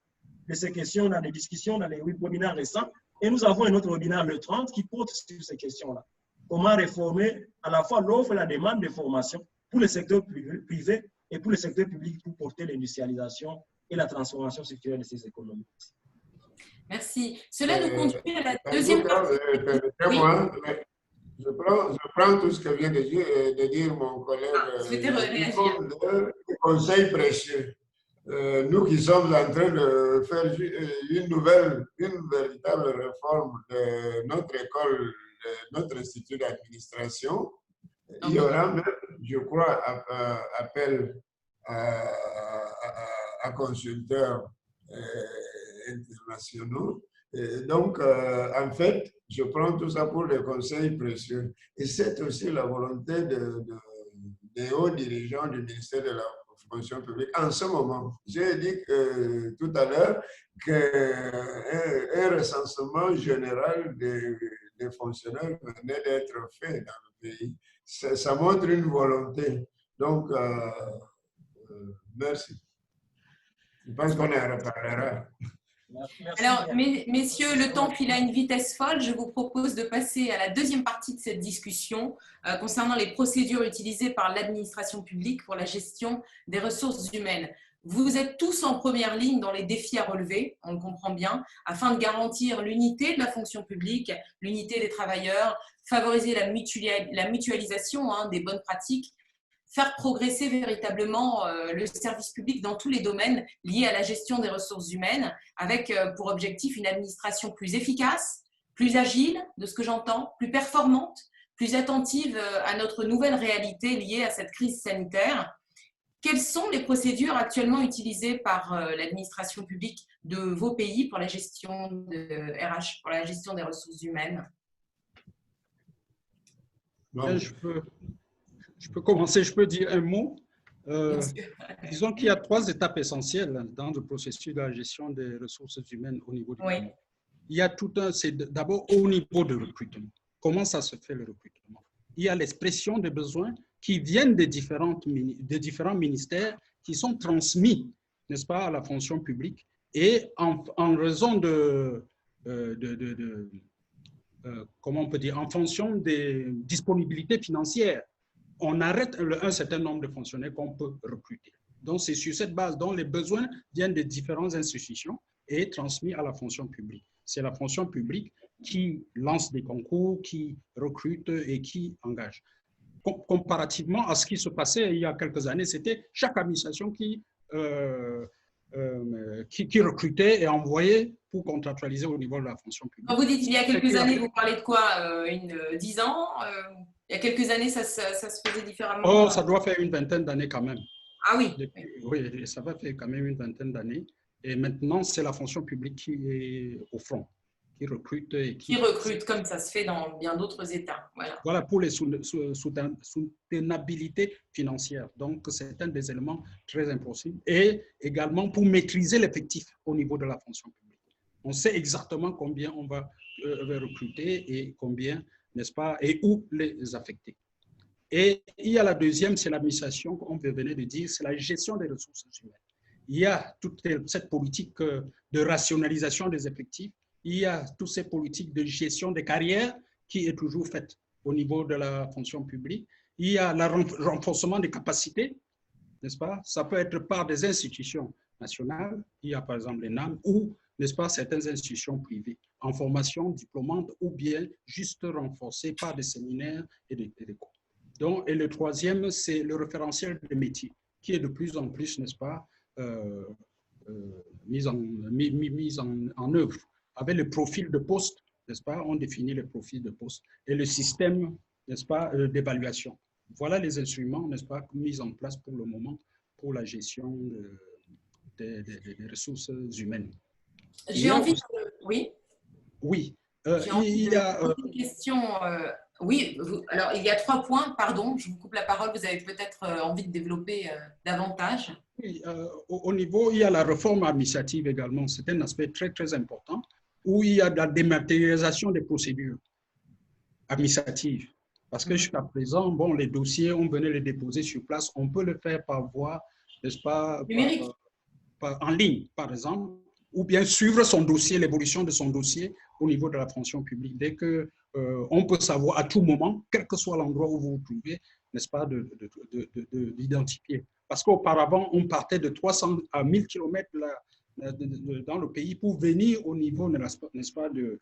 de ces questions dans les discussions, dans les webinaires récents. Et nous avons un autre webinaire le 30 qui porte sur ces questions-là. Comment réformer à la fois l'offre et la demande de formation pour le secteur privé et pour le secteur public pour porter l'industrialisation et la transformation structurelle de ces économies. Merci. Cela nous conduit à la deuxième partie. Je prends tout ce que vient de dire mon collègue. Conseil précieux. Nous qui sommes en train de faire une véritable réforme de notre école, de notre institut d'administration, il y aura même, je crois, appel à consulteurs internationaux. Et donc, en fait, je prends tout ça pour des conseils précieux. Et c'est aussi la volonté des hauts dirigeants du ministère de la fonction publique en ce moment. J'ai dit tout à l'heure qu'un recensement général des fonctionnaires venait d'être fait dans le pays. Ça montre une volonté. Donc, merci. Je pense qu'on en reparlera. Merci Alors, bien. messieurs, le temps file à une vitesse folle. Je vous propose de passer à la deuxième partie de cette discussion concernant les procédures utilisées par l'administration publique pour la gestion des ressources humaines. Vous êtes tous en première ligne dans les défis à relever, on le comprend bien, afin de garantir l'unité de la fonction publique, l'unité des travailleurs, favoriser la mutualisation des bonnes pratiques, faire progresser véritablement le service public dans tous les domaines liés à la gestion des ressources humaines, avec pour objectif une administration plus efficace, plus agile, de ce que j'entends, plus performante, plus attentive à notre nouvelle réalité liée à cette crise sanitaire. Quelles sont les procédures actuellement utilisées par l'administration publique de vos pays pour la gestion de RH, pour la gestion des ressources humaines? Je peux commencer, je peux dire un mot. Disons qu'il y a 3 étapes essentielles dans le processus de la gestion des ressources humaines au niveau du pays. Il y a tout un, c'est d'abord au niveau de recrutement. Comment ça se fait le recrutement? Il y a l'expression des besoins qui viennent des différents ministères qui sont transmis, n'est-ce pas, à la fonction publique. Et en raison comment on peut dire, en fonction des disponibilités financières, on arrête un certain nombre de fonctionnaires qu'on peut recruter. Donc, c'est sur cette base dont les besoins viennent des différentes institutions et transmis à la fonction publique. C'est la fonction publique qui lance des concours, qui recrute et qui engage. Comparativement à ce qui se passait il y a quelques années, c'était chaque administration qui recrutait et envoyait pour contractualiser au niveau de la fonction publique. Quand vous dites il y a quelques années, vous parlez de quoi? 10 ans il y a quelques années, ça se faisait différemment? Oh, ça doit faire une vingtaine d'années quand même. Ah oui. Oui, ça va faire quand même une vingtaine d'années. Et maintenant, c'est la fonction publique qui est au front, qui recrute. Et qui recrute, comme ça se fait dans bien d'autres États. Voilà pour les soutenabilités financières. Donc, c'est un des éléments très importants. Et également pour maîtriser l'effectif au niveau de la fonction publique. On sait exactement combien on va recruter et combien, n'est-ce pas, et où les affecter. Et il y a la deuxième, c'est l'administration, comme on venait de dire, c'est la gestion des ressources humaines. Il y a toute cette politique de rationalisation des effectifs. Il y a toutes ces politiques de gestion des carrières qui est toujours faite au niveau de la fonction publique. Il y a le renforcement des capacités, n'est-ce pas? Ça peut être par des institutions nationales. Il y a par exemple les NAM ou, n'est-ce pas, certaines institutions privées en formation diplômante ou bien juste renforcées par des séminaires et des cours. Donc, et le troisième, c'est le référentiel des métiers qui est de plus en plus, n'est-ce pas, mise en œuvre. Avec le profil de poste, n'est-ce pas, on définit le profil de poste et le système, n'est-ce pas, d'évaluation. Voilà les instruments, n'est-ce pas, mis en place pour le moment pour la gestion des ressources humaines. J'ai envie de... Oui. Oui. Il y a une question. Oui, alors il y a 3 points, pardon, je vous coupe la parole, vous avez peut-être envie de développer davantage. Oui, au niveau, il y a la réforme administrative également, c'est un aspect très, très important, où il y a de la dématérialisation des procédures administratives. Parce que jusqu'à présent, bon, les dossiers, on venait les déposer sur place, on peut le faire par voie, n'est-ce pas, en ligne, par exemple, ou bien suivre son dossier, l'évolution de son dossier au niveau de la fonction publique. Dès que on peut savoir à tout moment, quel que soit l'endroit où vous vous trouvez, n'est-ce pas, d'identifier. Parce qu'auparavant, on partait de 300 à 1000 km dans le pays pour venir au niveau, n'est-ce pas, de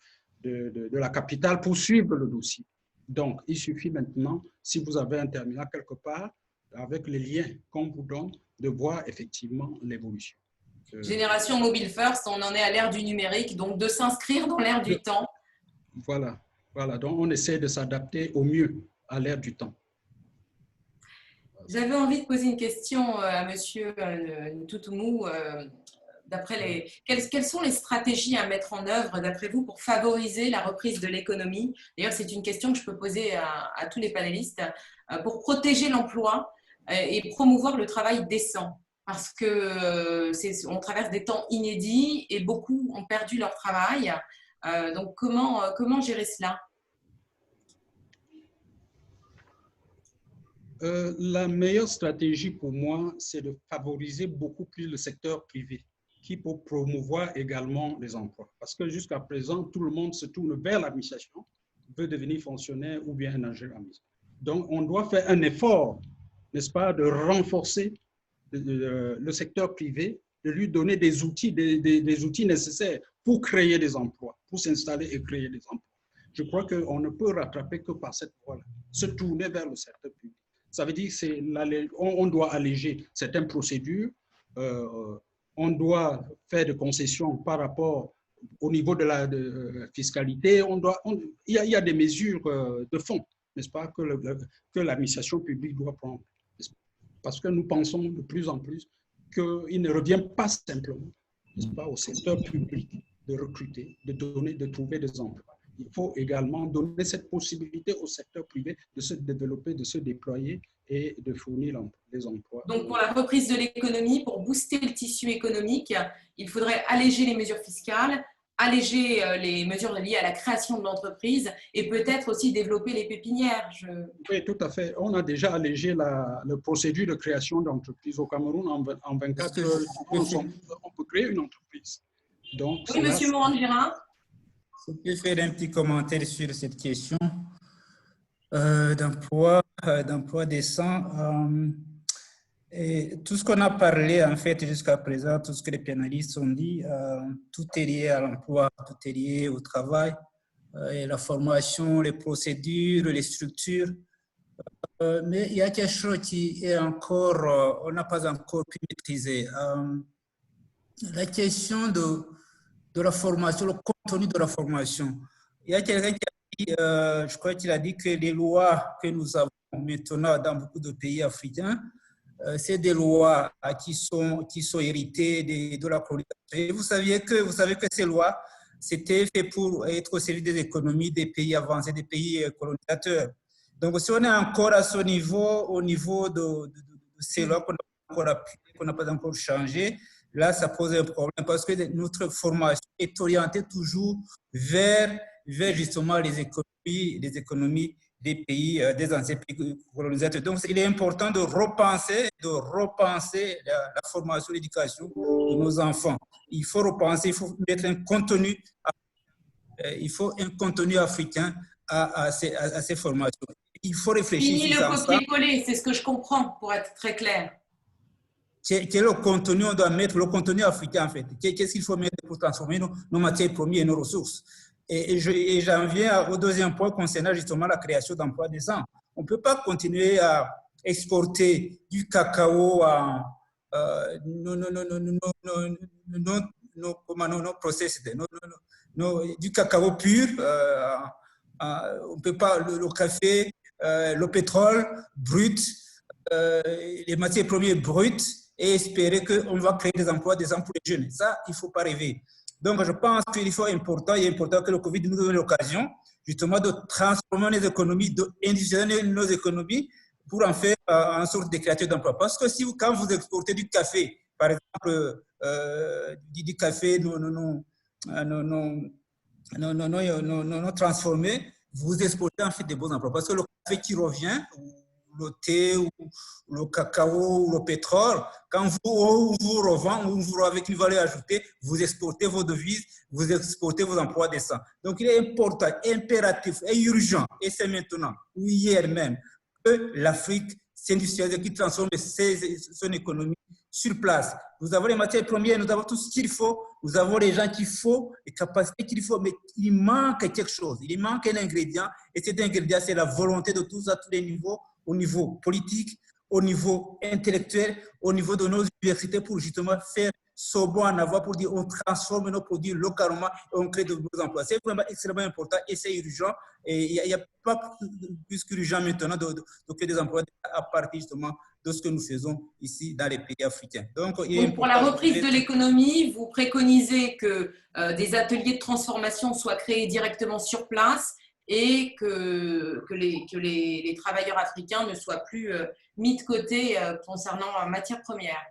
la capitale pour suivre le dossier. Donc, il suffit maintenant, si vous avez un terminal quelque part, avec les liens qu'on vous donne, de voir effectivement l'évolution. Génération mobile first, on en est à l'ère du numérique, donc de s'inscrire dans l'ère du temps. Voilà, voilà, donc on essaie de s'adapter au mieux à l'ère du temps. J'avais envie de poser une question à Monsieur Ntoutoumou. Quelles sont les stratégies à mettre en œuvre, d'après vous, pour favoriser la reprise de l'économie? D'ailleurs, c'est une question que je peux poser à tous les panélistes, pour protéger l'emploi et promouvoir le travail décent. Parce qu'on traverse des temps inédits et beaucoup ont perdu leur travail. Donc, comment gérer cela? La meilleure stratégie pour moi, c'est de favoriser beaucoup plus le secteur privé qui peut promouvoir également les emplois. Parce que jusqu'à présent, tout le monde se tourne vers l'administration, veut devenir fonctionnaire ou bien un ingénieur administratif. Donc, on doit faire un effort, n'est-ce pas, de renforcer le secteur privé, de lui donner des outils nécessaires pour créer des emplois, pour s'installer et créer des emplois. Je crois qu'on ne peut rattraper que par cette voie-là, se tourner vers le secteur public. Ça veut dire qu'on doit alléger certaines procédures, on doit faire des concessions par rapport au niveau de la fiscalité. Il y a des mesures de fond, n'est-ce pas, que l'administration publique doit prendre. Parce que nous pensons de plus en plus qu'il ne revient pas simplement, n'est-ce pas, au secteur public de recruter, de trouver des emplois. Il faut également donner cette possibilité au secteur privé de se développer, de se déployer et de fournir des emplois. Donc, pour la reprise de l'économie, pour booster le tissu économique, il faudrait alléger les mesures fiscales, alléger les mesures liées à la création de l'entreprise et peut-être aussi développer les pépinières. Oui, tout à fait. On a déjà allégé la procédure de création d'entreprise au Cameroun. En 24 heures, on peut créer une entreprise. Donc, oui, monsieur Morand-Girin. Je peux faire un petit commentaire sur cette question d'emploi décent. Et tout ce qu'on a parlé, en fait, jusqu'à présent, tout ce que les pénalistes ont dit, tout est lié à l'emploi, tout est lié au travail, et la formation, les procédures, les structures. Mais il y a quelque chose qui est encore, on n'a pas encore pu maîtriser. La question de la formation, le contenu de la formation. Il y a quelqu'un qui a dit, je crois qu'il a dit que les lois que nous avons maintenant dans beaucoup de pays africains, c'est des lois qui sont héritées de la colonisation. Et vous savez que ces lois, c'était fait pour être au service des économies des pays avancés, des pays colonisateurs. Donc, si on est encore à ce niveau, au niveau de ces lois qu'on n'a pas encore changé, là, ça pose un problème parce que notre formation est orientée toujours vers justement les économies des pays, des anciens pays colonisateurs. Donc, il est important de repenser la formation, l'éducation de nos enfants. Il faut repenser, il faut mettre un contenu africain à ces formations. Il faut réfléchir. Fini le copier-coller, c'est ce que je comprends, pour être très clair. Quel est le contenu on doit mettre, le contenu africain en fait? Qu'est-ce qu'il faut mettre pour transformer nos matières premières et nos ressources? Et j'en viens au deuxième point concernant justement la création d'emplois décents. On ne peut pas continuer à exporter du cacao du cacao pur. On ne peut pas, le café, le pétrole brut, les matières premières brutes, et espérer qu'on va créer des emplois décents pour les jeunes. Ça, il ne faut pas rêver. Donc, je pense qu'il est important que le Covid nous donne l'occasion justement de transformer les économies, d'industrialiser nos économies pour en faire en sorte de créateurs d'emplois. Parce que quand vous exportez du café, par exemple, du café non transformé, vous exportez en fait des bons emplois. Parce que le café qui revient, le thé ou le cacao ou le pétrole, quand vous revendez, vous revendez avec une valeur ajoutée, vous exportez vos devises, vous exportez vos emplois décents. Donc, il est important, impératif et urgent, et c'est maintenant, ou hier même, que l'Afrique s'industrialise, qui transforme son économie sur place. Nous avons les matières premières, nous avons tout ce qu'il faut, nous avons les gens qu'il faut, les capacités qu'il faut, mais il manque quelque chose, il manque un ingrédient, et cet ingrédient, c'est la volonté de tous à tous les niveaux, au niveau politique, au niveau intellectuel, au niveau de nos universités pour justement faire ce bon en avoir pour dire on transforme nos produits localement et on crée de nouveaux emplois. C'est vraiment extrêmement important et c'est urgent. Et il n'y a pas plus qu'urgent maintenant de créer des emplois à partir justement de ce que nous faisons ici dans les pays africains. Donc, pour la reprise de l'économie, vous préconisez que des ateliers de transformation soient créés directement sur place et que les travailleurs africains ne soient plus mis de côté concernant matières premières.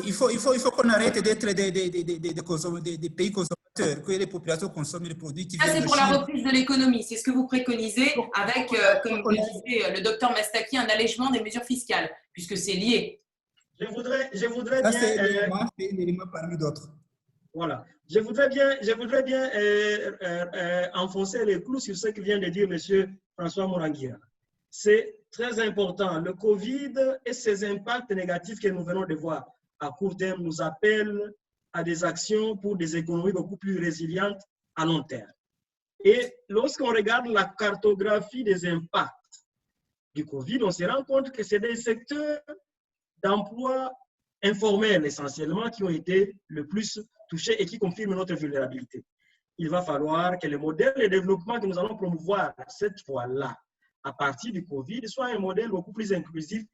Il faut qu'on arrête d'être des pays consommateurs, que les populations consomment les produits qui viennent de Chine. Ça, c'est pour la reprise de l'économie. C'est ce que vous préconisez avec, comme le disait le docteur Mastaki, un allègement des mesures fiscales, puisque c'est lié. Je voudrais Ça, bien... c'est un élément parmi d'autres. Voilà. Je voudrais bien enfoncer les clous sur ce que vient de dire M. François Moranguia. C'est très important. Le Covid et ses impacts négatifs que nous venons de voir à court terme nous appellent à des actions pour des économies beaucoup plus résilientes à long terme. Et lorsqu'on regarde la cartographie des impacts du Covid, on se rend compte que c'est des secteurs d'emploi informels essentiellement qui ont été le plus touchés et qui confirment notre vulnérabilité. Il va falloir que le modèle de développement que nous allons promouvoir cette fois-là, à partir du Covid, soit un modèle beaucoup plus inclusif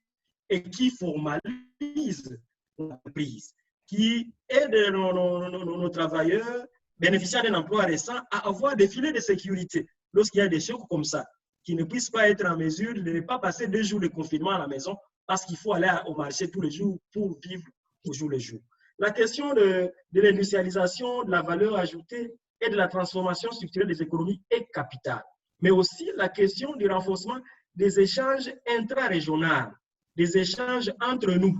et qui formalise l'entreprise, qui aide nos travailleurs bénéficiaires d'un emploi récent à avoir des filets de sécurité lorsqu'il y a des chocs comme ça, qui ne puissent pas être en mesure de ne pas passer 2 jours de confinement à la maison parce qu'il faut aller au marché tous les jours pour vivre au jour le jour. La question de l'industrialisation, de la valeur ajoutée et de la transformation structurelle des économies est capitale. Mais aussi la question du renforcement des échanges intra-régionaux, des échanges entre nous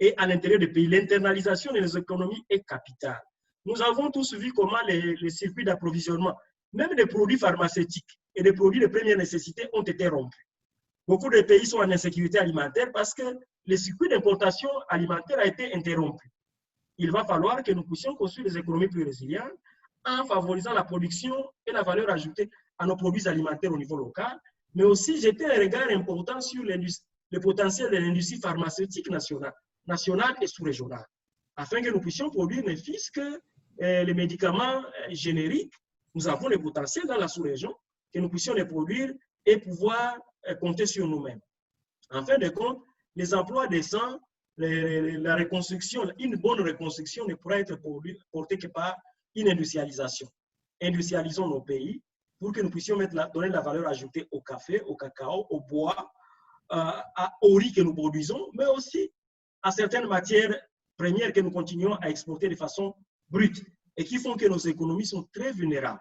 et à l'intérieur des pays. L'internalisation des économies est capitale. Nous avons tous vu comment les circuits d'approvisionnement, même des produits pharmaceutiques et des produits de première nécessité ont été rompus. Beaucoup de pays sont en insécurité alimentaire parce que le circuit d'importation alimentaire a été interrompu. Il va falloir que nous puissions construire des économies plus résilientes en favorisant la production et la valeur ajoutée à nos produits alimentaires au niveau local, mais aussi jeter un regard important sur le potentiel de l'industrie pharmaceutique nationale et sous-régionale, afin que nous puissions produire ne fût-ce que les médicaments génériques. Nous avons le potentiel dans la sous-région, que nous puissions les produire et pouvoir compter sur nous-mêmes. En fin de compte, les emplois décents, la reconstruction, une bonne reconstruction ne pourra être portée que par une industrialisation. Industrialisons nos pays pour que nous puissions donner de la valeur ajoutée au café, au cacao, au bois, au riz que nous produisons, mais aussi à certaines matières premières que nous continuons à exporter de façon brute et qui font que nos économies sont très vulnérables.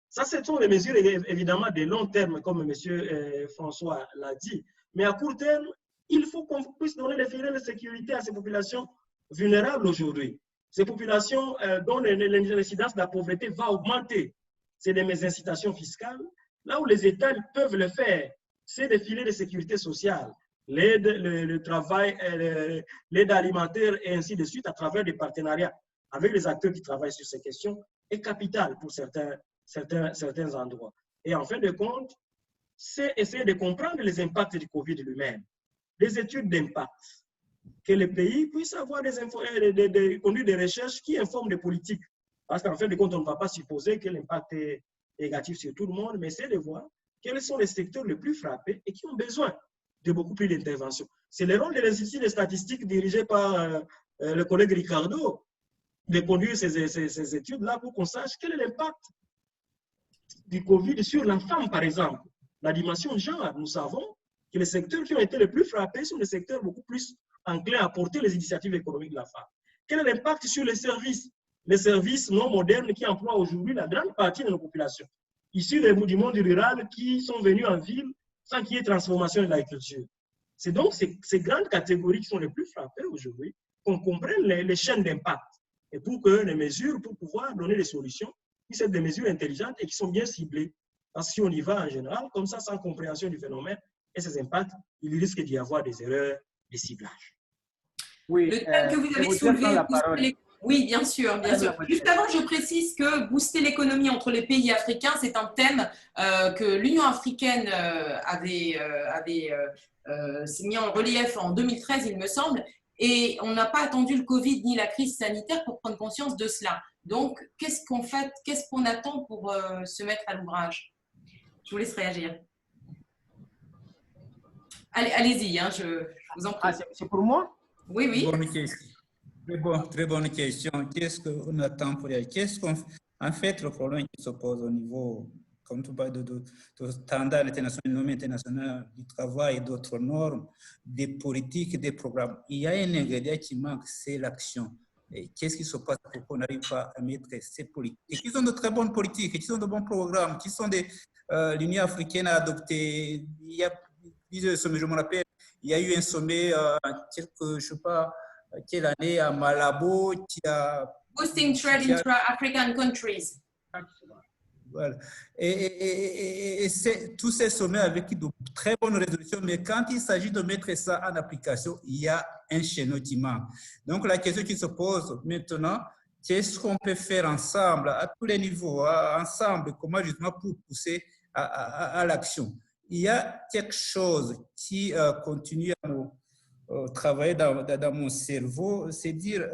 Ça, ce sont des mesures évidemment de long terme, comme M. François l'a dit. Mais à court terme, il faut qu'on puisse donner des filets de sécurité à ces populations vulnérables aujourd'hui. Ces populations dont l'incidence de la pauvreté va augmenter. C'est des incitations fiscales. Là où les États peuvent le faire, c'est des filets de sécurité sociale, l'aide, le travail, l'aide alimentaire et ainsi de suite à travers des partenariats avec les acteurs qui travaillent sur ces questions est capital pour certains endroits. Et en fin de compte, c'est essayer de comprendre les impacts du Covid lui-même, des études d'impact, que les pays puissent avoir conduire des recherches qui informent des politiques. Parce qu'en fin de compte, on ne va pas supposer que l'impact est négatif sur tout le monde, mais c'est de voir quels sont les secteurs les plus frappés et qui ont besoin de beaucoup plus d'intervention. C'est le rôle de l'Institut des statistiques dirigé par le collègue Ricardo de conduire ces études-là pour qu'on sache quel est l'impact du Covid sur la femme, par exemple. La dimension genre, nous savons que les secteurs qui ont été les plus frappés sont des secteurs beaucoup plus enclins à porter les initiatives économiques de la femme. Quel est l'impact sur les services non modernes qui emploient aujourd'hui la grande partie de nos populations, issues du monde rural qui sont venus en ville sans qu'il y ait transformation de l'agriculture. C'est donc ces grandes catégories qui sont les plus frappées aujourd'hui qu'on comprenne les chaînes d'impact et pour que les mesures, pour pouvoir donner des solutions, puissent être des mesures intelligentes et qui sont bien ciblées. Parce que si on y va en général, comme ça, sans compréhension du phénomène et ses impacts, il risque d'y avoir des erreurs de ciblage. Oui, le thème que vous avez soulevé, oui, bien sûr, bien sûr. Juste avant, je précise que booster l'économie entre les pays africains, c'est un thème que l'Union africaine avait mis en relief en 2013, il me semble, et on n'a pas attendu le Covid ni la crise sanitaire pour prendre conscience de cela. Donc, qu'est-ce qu'on fait, qu'est-ce qu'on attend pour se mettre à l'ouvrage? Je vous laisse réagir. Allez-y, hein, je vous en prie. Ah, c'est pour moi? Oui, oui. Bonne question. Très bonne question. Qu'est-ce qu'on attend pour y aller? En fait, le problème qui se pose au niveau, comme tu parles de standards internationaux du travail et d'autres normes, des politiques, des programmes, il y a un ingrédient qui manque, c'est l'action. Qu'est-ce qui se passe pour qu'on n'arrive pas à mettre ces politiques? Qui sont de très bonnes politiques, qui sont de bons programmes, qui sont l'Union africaine a adopté, il y a plusieurs, je me rappelle, Il y a eu un sommet, je ne sais pas quelle année, à Malabo, qui a... Boosting trade intra-African countries. Voilà. Tous ces sommets avec de très bonnes résolutions, mais quand il s'agit de mettre ça en application, il y a un chaînon qui manque. Donc, la question qui se pose maintenant, qu'est-ce qu'on peut faire ensemble, à tous les niveaux, ensemble, comment justement pour pousser à l'action? Il y a quelque chose qui continue à nous travailler dans mon cerveau, c'est dire,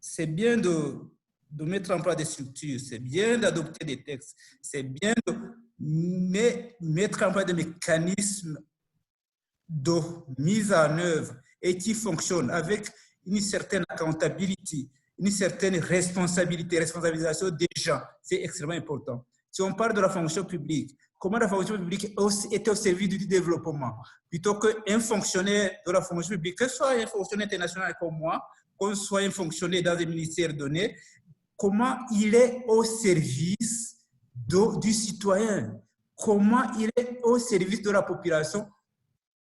c'est bien de mettre en place des structures, c'est bien d'adopter des textes, c'est bien de mettre en place des mécanismes de mise en œuvre et qui fonctionnent avec une certaine accountability, une certaine responsabilisation des gens. C'est extrêmement important. Si on parle de la fonction publique, comment la fonction publique est au service du développement, plutôt qu'un fonctionnaire de la fonction publique, que ce soit un fonctionnaire international comme moi, qu'on soit un fonctionnaire dans un ministère donné, comment il est au service du citoyen, comment il est au service de la population,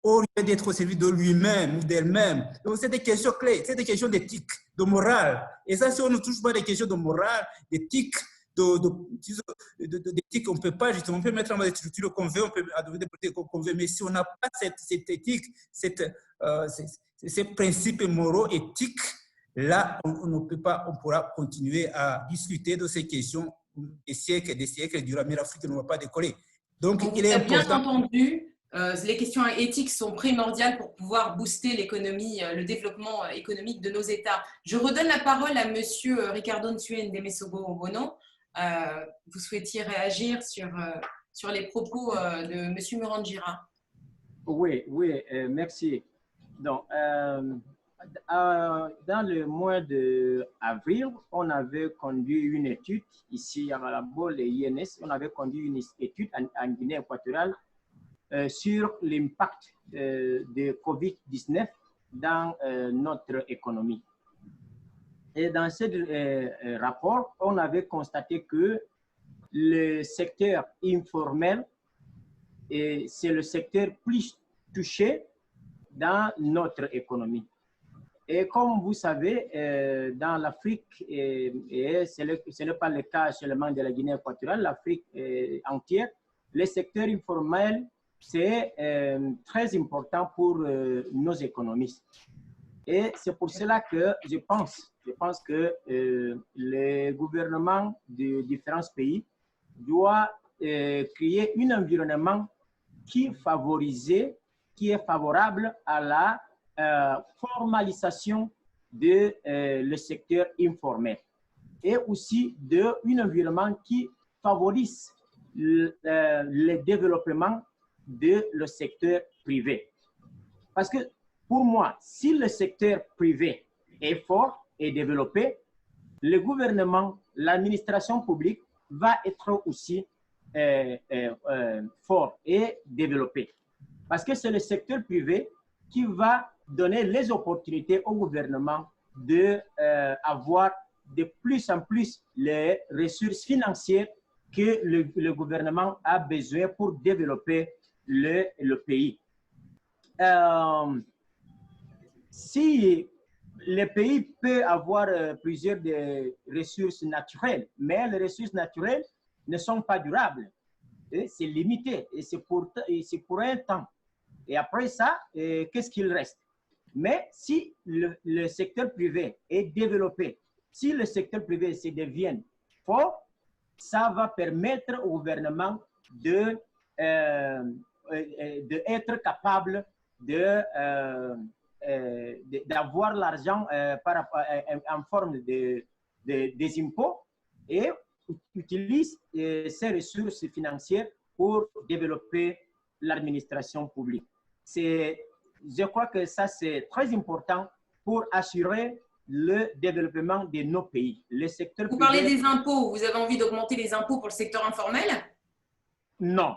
au lieu d'être au service de lui-même ou d'elle-même. Donc, c'est des questions clés, c'est des questions d'éthique, de morale. Et ça, si on ne touche pas des questions de morale, d'éthique, d'éthique, on ne peut pas, justement, on peut mettre en place des structures qu'on veut, on peut adopter des politiques qu'on veut, mais si on n'a pas cette éthique, ces principes moraux, éthiques, là, on ne peut pas, on pourra continuer à discuter de ces questions des siècles durant, mais l'Afrique ne va pas décoller. Donc, il est important. Bien entendu, les questions éthiques sont primordiales pour pouvoir booster l'économie, le développement économique de nos États. Je redonne la parole à Monsieur Ricardo Nsue Ndemesogo-Obono. Vous souhaitiez réagir sur les propos de Monsieur Murangira? Oui, merci. Donc, dans le mois d'avril, on avait conduit une étude ici à Malabo, les INS, on avait conduit une étude en Guinée équatoriale sur l'impact de COVID-19 dans notre économie. Et dans ce rapport, on avait constaté que le secteur informel, c'est le secteur plus touché dans notre économie. Et comme vous savez, dans l'Afrique, et ce n'est pas le cas seulement de la Guinée équatoriale, l'Afrique entière, le secteur informel, c'est très important pour nos économistes. Et c'est pour cela que je pense que les gouvernements de différents pays doivent créer un environnement qui est favorable à la formalisation de le secteur informel et aussi d'un environnement qui favorise le développement de le secteur privé. Parce que pour moi, si le secteur privé est fort et développé, le gouvernement, l'administration publique va être aussi fort et développé. Parce que c'est le secteur privé qui va donner les opportunités au gouvernement d'avoir de plus en plus les ressources financières que le gouvernement a besoin pour développer le pays. Si le pays peut avoir plusieurs ressources naturelles, mais les ressources naturelles ne sont pas durables. C'est limité et c'est pour un temps. Et après ça, qu'est-ce qu'il reste? Mais si le secteur privé est développé, si le secteur privé se devient fort, ça va permettre au gouvernement d'être capable d'avoir l'argent en forme des impôts et utilise ces ressources financières pour développer l'administration publique. Je crois que ça, c'est très important pour assurer le développement de nos pays. Le secteur Vous parlez des impôts. Vous avez envie d'augmenter les impôts pour le secteur informel? Non.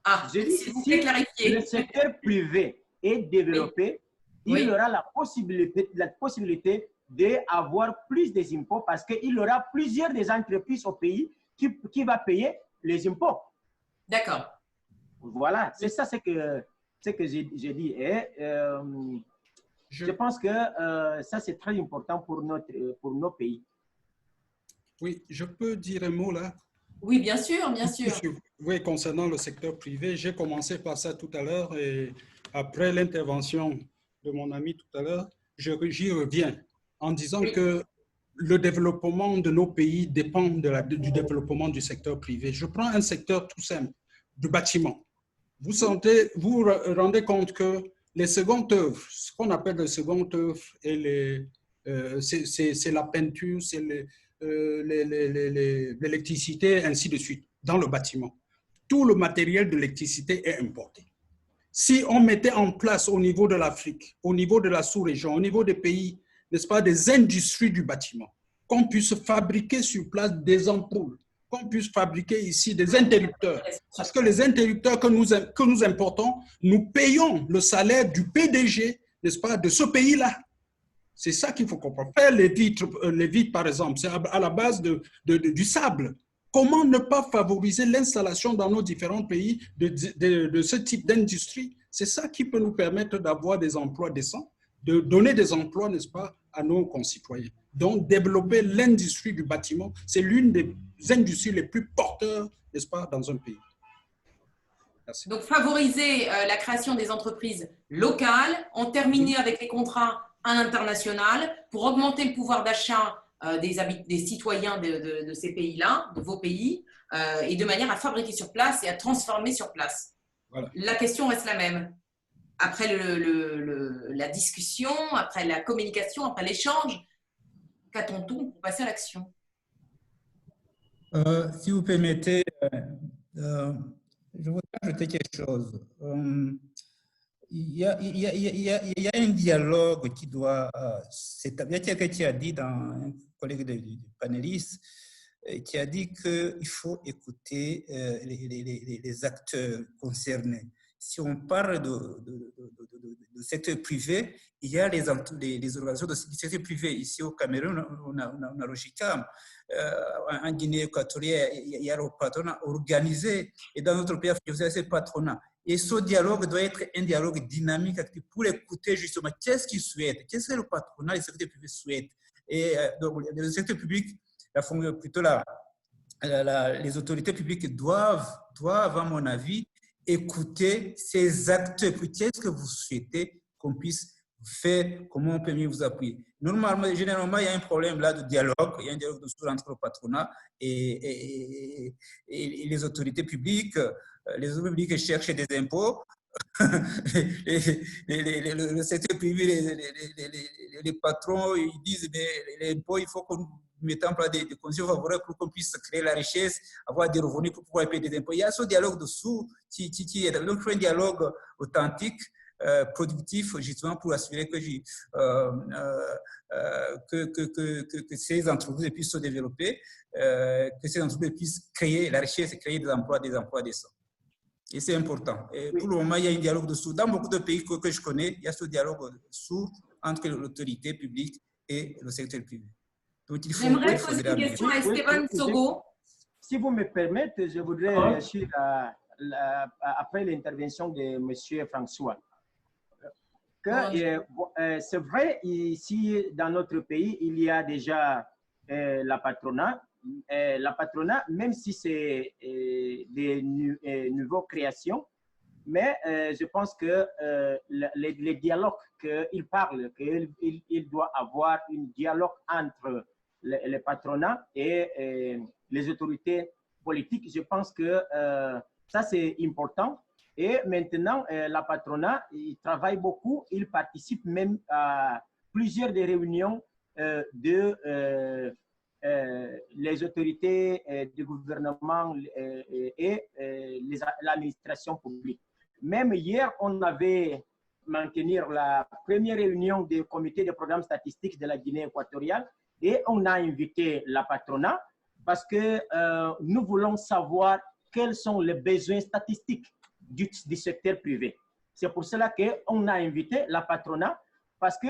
Ah, je dis, s'il vous plaît, clarifier. Le secteur privé est développé, oui. Il aura la possibilité d'avoir plus des impôts parce qu'il y aura plusieurs des entreprises au pays qui va payer les impôts. D'accord. Voilà, c'est ça ce que ce que j'ai dit. Et je pense que ça, c'est très important pour nos pays. Oui, je peux dire un mot là? Oui, bien sûr, bien sûr. Oui, concernant le secteur privé, j'ai commencé par ça tout à l'heure et après l'intervention de mon ami tout à l'heure, j'y reviens en disant que le développement de nos pays dépend du développement du secteur privé. Je prends un secteur tout simple, du bâtiment. Vous vous rendez compte que les secondes œuvres, ce qu'on appelle les secondes œuvres, c'est la peinture, c'est l'électricité, ainsi de suite, dans le bâtiment. Tout le matériel de l'électricité est importé. Si on mettait en place au niveau de l'Afrique, au niveau de la sous-région, au niveau des pays, n'est-ce pas, des industries du bâtiment, qu'on puisse fabriquer sur place des ampoules, qu'on puisse fabriquer ici des interrupteurs. Parce que les interrupteurs que nous importons, nous payons le salaire du PDG, n'est-ce pas, de ce pays-là. C'est ça qu'il faut comprendre. Faire les vitres par exemple, c'est à la base du sable. Comment ne pas favoriser l'installation dans nos différents pays de ce type d'industrie? C'est ça qui peut nous permettre d'avoir des emplois décents, de donner des emplois, n'est-ce pas, à nos concitoyens. Donc, développer l'industrie du bâtiment, c'est l'une des industries les plus porteurs, n'est-ce pas, dans un pays. Merci. Donc, favoriser la création des entreprises locales, en terminer avec les contrats à l'international pour augmenter le pouvoir d'achat des citoyens de ces pays-là, de vos pays, et de manière à fabriquer sur place et à transformer sur place. Voilà. La question reste la même. Après la discussion, après la communication, après l'échange, qu'attend-on pour passer à l'action? Si vous permettez, je voudrais ajouter quelque chose. Il y a un dialogue qui doit s'établir. Il y a quelqu'un qui a dit, un collègue du panéliste, qui a dit qu'il faut écouter les acteurs concernés. Si on parle de secteur privé, il y a les organisations du secteur privé. Ici au Cameroun, on a Rojicam. En Guinée équatoriale, il y a le patronat organisé. Et dans notre pays, il y a ce patronat. Et ce dialogue doit être un dialogue dynamique pour écouter justement qu'est-ce qu'ils souhaitent, qu'est-ce que le patronat et le secteur privé souhaitent. Et donc, le secteur public, plutôt les autorités publiques doivent, à mon avis, écouter ces acteurs. Qu'est-ce que vous souhaitez qu'on puisse faire, comment on peut mieux vous appuyer. Généralement, il y a un problème là de dialogue, il y a un dialogue entre le patronat et les autorités publiques. Les autorités publiques cherchent des impôts, le secteur privé, les patrons, ils disent mais les impôts, il faut qu'on mette en place des conditions favorables pour qu'on puisse créer la richesse, avoir des revenus pour pouvoir payer des impôts. Il y a ce dialogue dessous qui est donc un dialogue authentique, productif, justement pour assurer que ces entreprises puissent se développer, que ces entreprises puissent créer la richesse et créer des emplois décents. Et c'est important. Et pour le moment, il y a un dialogue dessous. Dans beaucoup de pays que je connais, il y a ce dialogue dessous entre l'autorité publique et le secteur privé. J'aimerais poser une question à Esteban Sogo. Si vous me permettez, je voudrais réagir après l'intervention de M. François. C'est vrai, ici, dans notre pays, il y a déjà la patronat. La patronat, même si c'est des nouvelles créations, mais je pense que les dialogues qu'il parle, qu'il doit avoir un dialogue entre les patronats et les autorités politiques, je pense que ça c'est important. Et maintenant, la patronat, il travaille beaucoup, il participe même à plusieurs des réunions les autorités du gouvernement et l'administration publique. Même hier, on avait maintenu la première réunion du comité de programmes statistiques de la Guinée équatoriale et on a invité la patronat parce que nous voulons savoir quels sont les besoins statistiques du secteur privé. C'est pour cela qu'on a invité la patronat parce que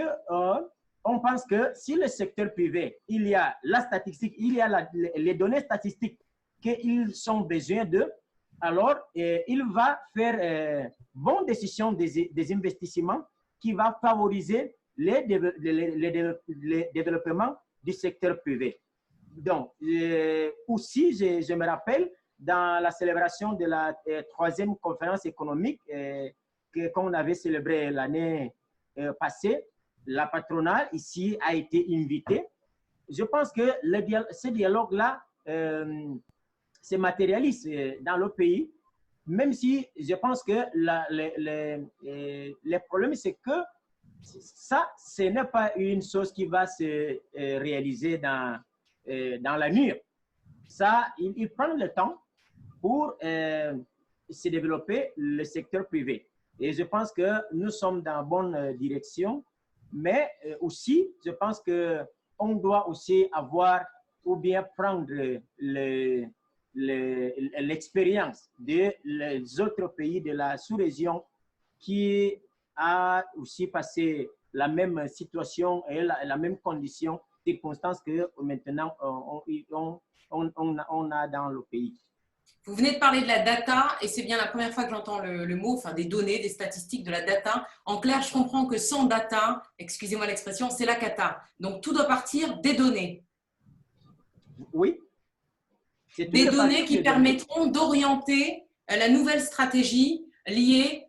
on pense que si le secteur privé, il y a la statistique, il y a les données statistiques qu'ils ont besoin de, alors il va faire bonnes décisions des investissements qui va favoriser les développements du secteur privé. Donc, aussi, je me rappelle, dans la célébration de la troisième conférence économique qu'on avait célébrée l'année passée, la patronale ici a été invitée. Je pense que ce dialogue-là se matérialise dans le pays, même si je pense que le problème, c'est que ça, ce n'est pas une chose qui va se réaliser dans la nuit. Ça, il prend le temps pour se développer le secteur privé. Et je pense que nous sommes dans la bonne direction, mais aussi, je pense qu'on doit aussi avoir ou bien prendre l'expérience des autres pays de la sous-région qui a aussi passé la même situation et la même condition, circonstances que maintenant on a dans le pays. Vous venez de parler de la data et c'est bien la première fois que j'entends le mot, enfin des données, des statistiques, de la data. En clair, je comprends que sans data, excusez-moi l'expression, c'est la cata. Donc tout doit partir des données. Oui. Des données qui permettront d'orienter la nouvelle stratégie liée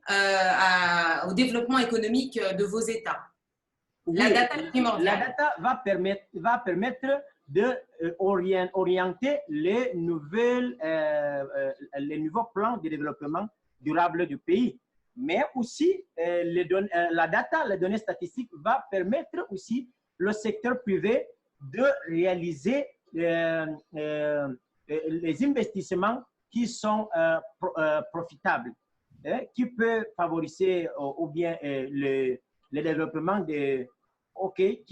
au développement économique de vos États. Oui, la data est primordiale. La data va permettre d'orienter les nouveaux plans de développement durable du pays. Mais aussi, la data, les données statistiques, va permettre aussi le secteur privé de réaliser les investissements qui sont profitables, qui peuvent favoriser ou bien le développement qui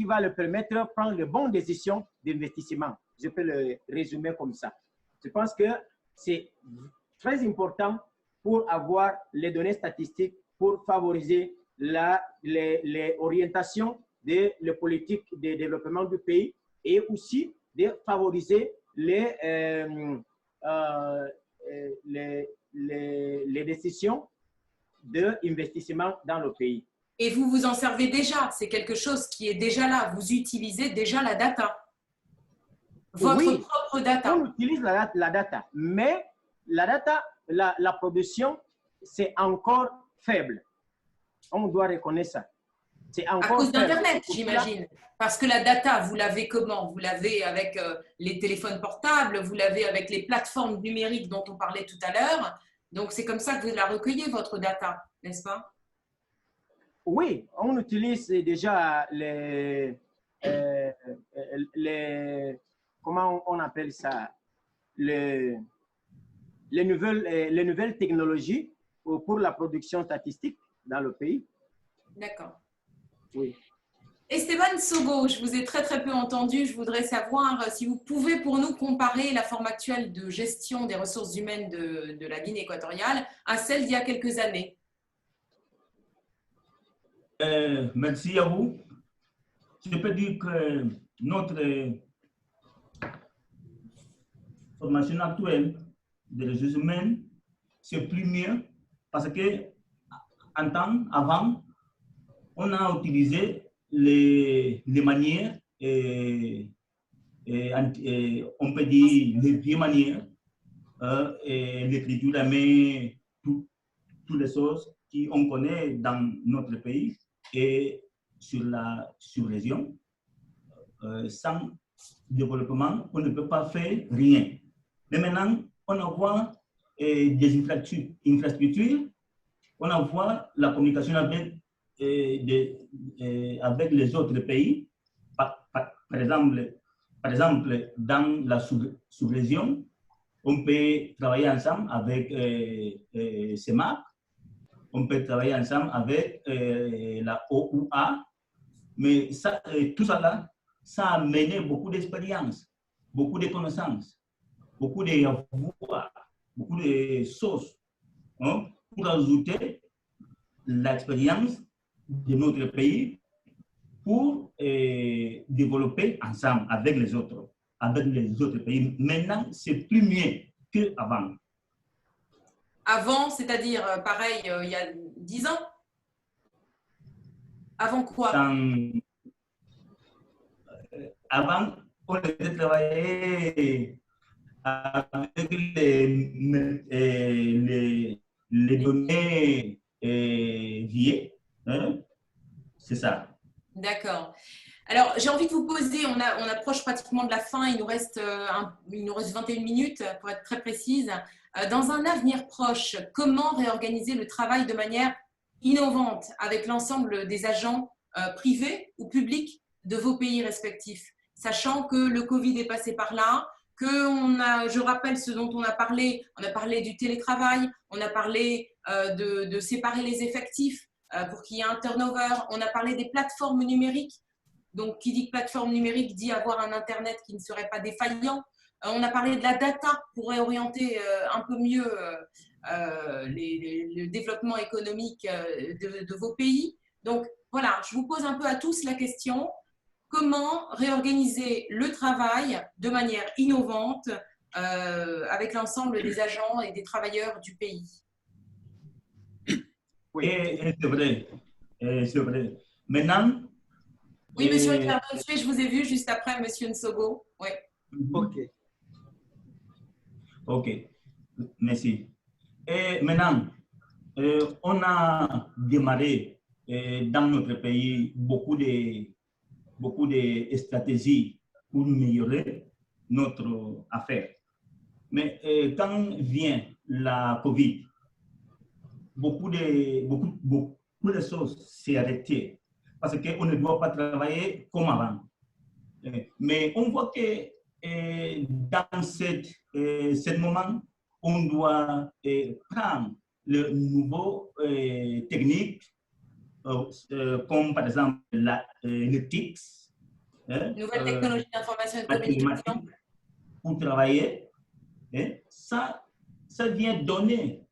va le permettre de prendre de bonnes décisions d'investissement. Je peux le résumer comme ça. Je pense que c'est très important pour avoir les données statistiques pour favoriser les orientations de la politique de développement du pays et aussi de favoriser les décisions d'investissement dans le pays. Et vous vous en servez déjà, c'est quelque chose qui est déjà là. Vous utilisez déjà la data, votre propre data. On utilise la data, mais la production, c'est encore faible. On doit reconnaître ça. C'est encore à cause faible. d'Internet, j'imagine. Parce que la data, vous l'avez comment? Vous l'avez avec les téléphones portables, vous l'avez avec les plateformes numériques dont on parlait tout à l'heure. Donc, c'est comme ça que vous la recueillez, votre data, n'est-ce pas? Oui, on utilise déjà comment on appelle ça, les nouvelles technologies pour la production statistique dans le pays. D'accord. Oui. Esteban Sogo, je vous ai très peu entendu. Je voudrais savoir si vous pouvez pour nous comparer la forme actuelle de gestion des ressources humaines de la Guinée équatoriale à celle d'il y a quelques années. Merci à vous. Je peux dire que notre formation actuelle des ressources humaines, c'est plus mieux parce que en temps avant, on a utilisé les manières, on peut dire les vieilles manières, l'écriture de la main, toutes les choses qu'on connaît dans notre pays et sur la sous-région. Sans développement, on ne peut pas faire rien. Mais maintenant, on envoie des infrastructures, on envoie la communication avec les autres pays. Par exemple, dans la sous-région, on peut travailler ensemble avec CEMAC, on peut travailler ensemble avec la OUA, mais ça, tout ça là, ça a mené beaucoup d'expérience, beaucoup de connaissances, beaucoup de voix, beaucoup de choses, hein, pour ajouter l'expérience de notre pays pour développer ensemble avec les autres pays. Maintenant, c'est plus mieux qu'avant. Avant, c'est-à-dire, pareil, il y a 10 ans? Avant quoi? Avant, on était travaillé avec les données vieilles. Hein? C'est ça. D'accord. Alors, j'ai envie de vous poser, on approche pratiquement de la fin, il nous reste 21 minutes pour être très précise. Dans un avenir proche, comment réorganiser le travail de manière innovante avec l'ensemble des agents privés ou publics de vos pays respectifs, sachant que le Covid est passé par là, je rappelle ce dont on a parlé du télétravail, on a parlé de séparer les effectifs pour qu'il y ait un turnover, on a parlé des plateformes numériques. Donc, qui dit plateforme numérique dit avoir un Internet qui ne serait pas défaillant. On a parlé de la data pour réorienter un peu mieux le développement économique de vos pays. Donc, voilà, je vous pose un peu à tous la question, comment réorganiser le travail de manière innovante avec l'ensemble des agents et des travailleurs du pays? Oui, c'est vrai. C'est vrai. Maintenant, oui, monsieur Ricardo, je vous ai vu juste après, monsieur Nsogo. Oui. OK. OK. Merci. Et maintenant, on a démarré dans notre pays beaucoup de stratégies pour améliorer notre affaire. Mais quand vient la COVID, beaucoup de choses s'est arrêtées parce qu'on ne doit pas travailler comme avant. Mais on voit que dans ce moment, on doit prendre le nouveau technique, comme par exemple le TICS, nouvelle technologie d'information et de communication, pour travailler. Ça vient donner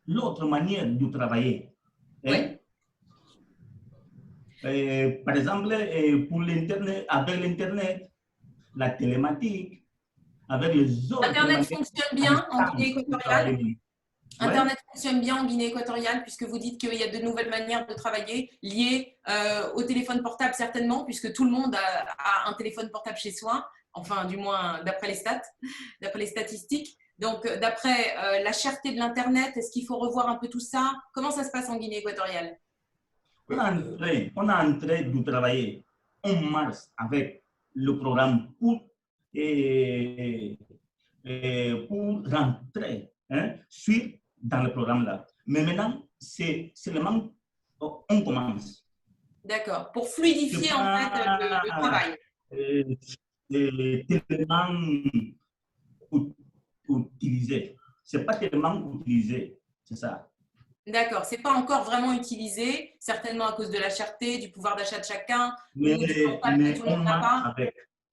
l'autre manière de travailler. Oui. Par exemple, pour l'Internet, avec l'Internet, la télématique, avec les autres. Internet fonctionne bien en Guinée équatoriale. Internet fonctionne bien en Guinée équatoriale, puisque vous dites qu'il y a de nouvelles manières de travailler liées au téléphone portable, certainement, puisque tout le monde a un téléphone portable chez soi, enfin, du moins, d'après les stats, d'après les statistiques. Donc, d'après la cherté de l'Internet, est-ce qu'il faut revoir un peu tout ça? Comment ça se passe en Guinée équatoriale? On est en train de travailler en mars avec le programme pour rentrer, suivre dans le programme-là. Mais maintenant, c'est seulement on commence. D'accord. Pour fluidifier en fait le travail. Tellement utilisé. C'est pas tellement utilisé, c'est ça. D'accord, c'est pas encore vraiment utilisé, certainement à cause de la cherté, du pouvoir d'achat de chacun, mais ou du portable que tout le monde n'a pas.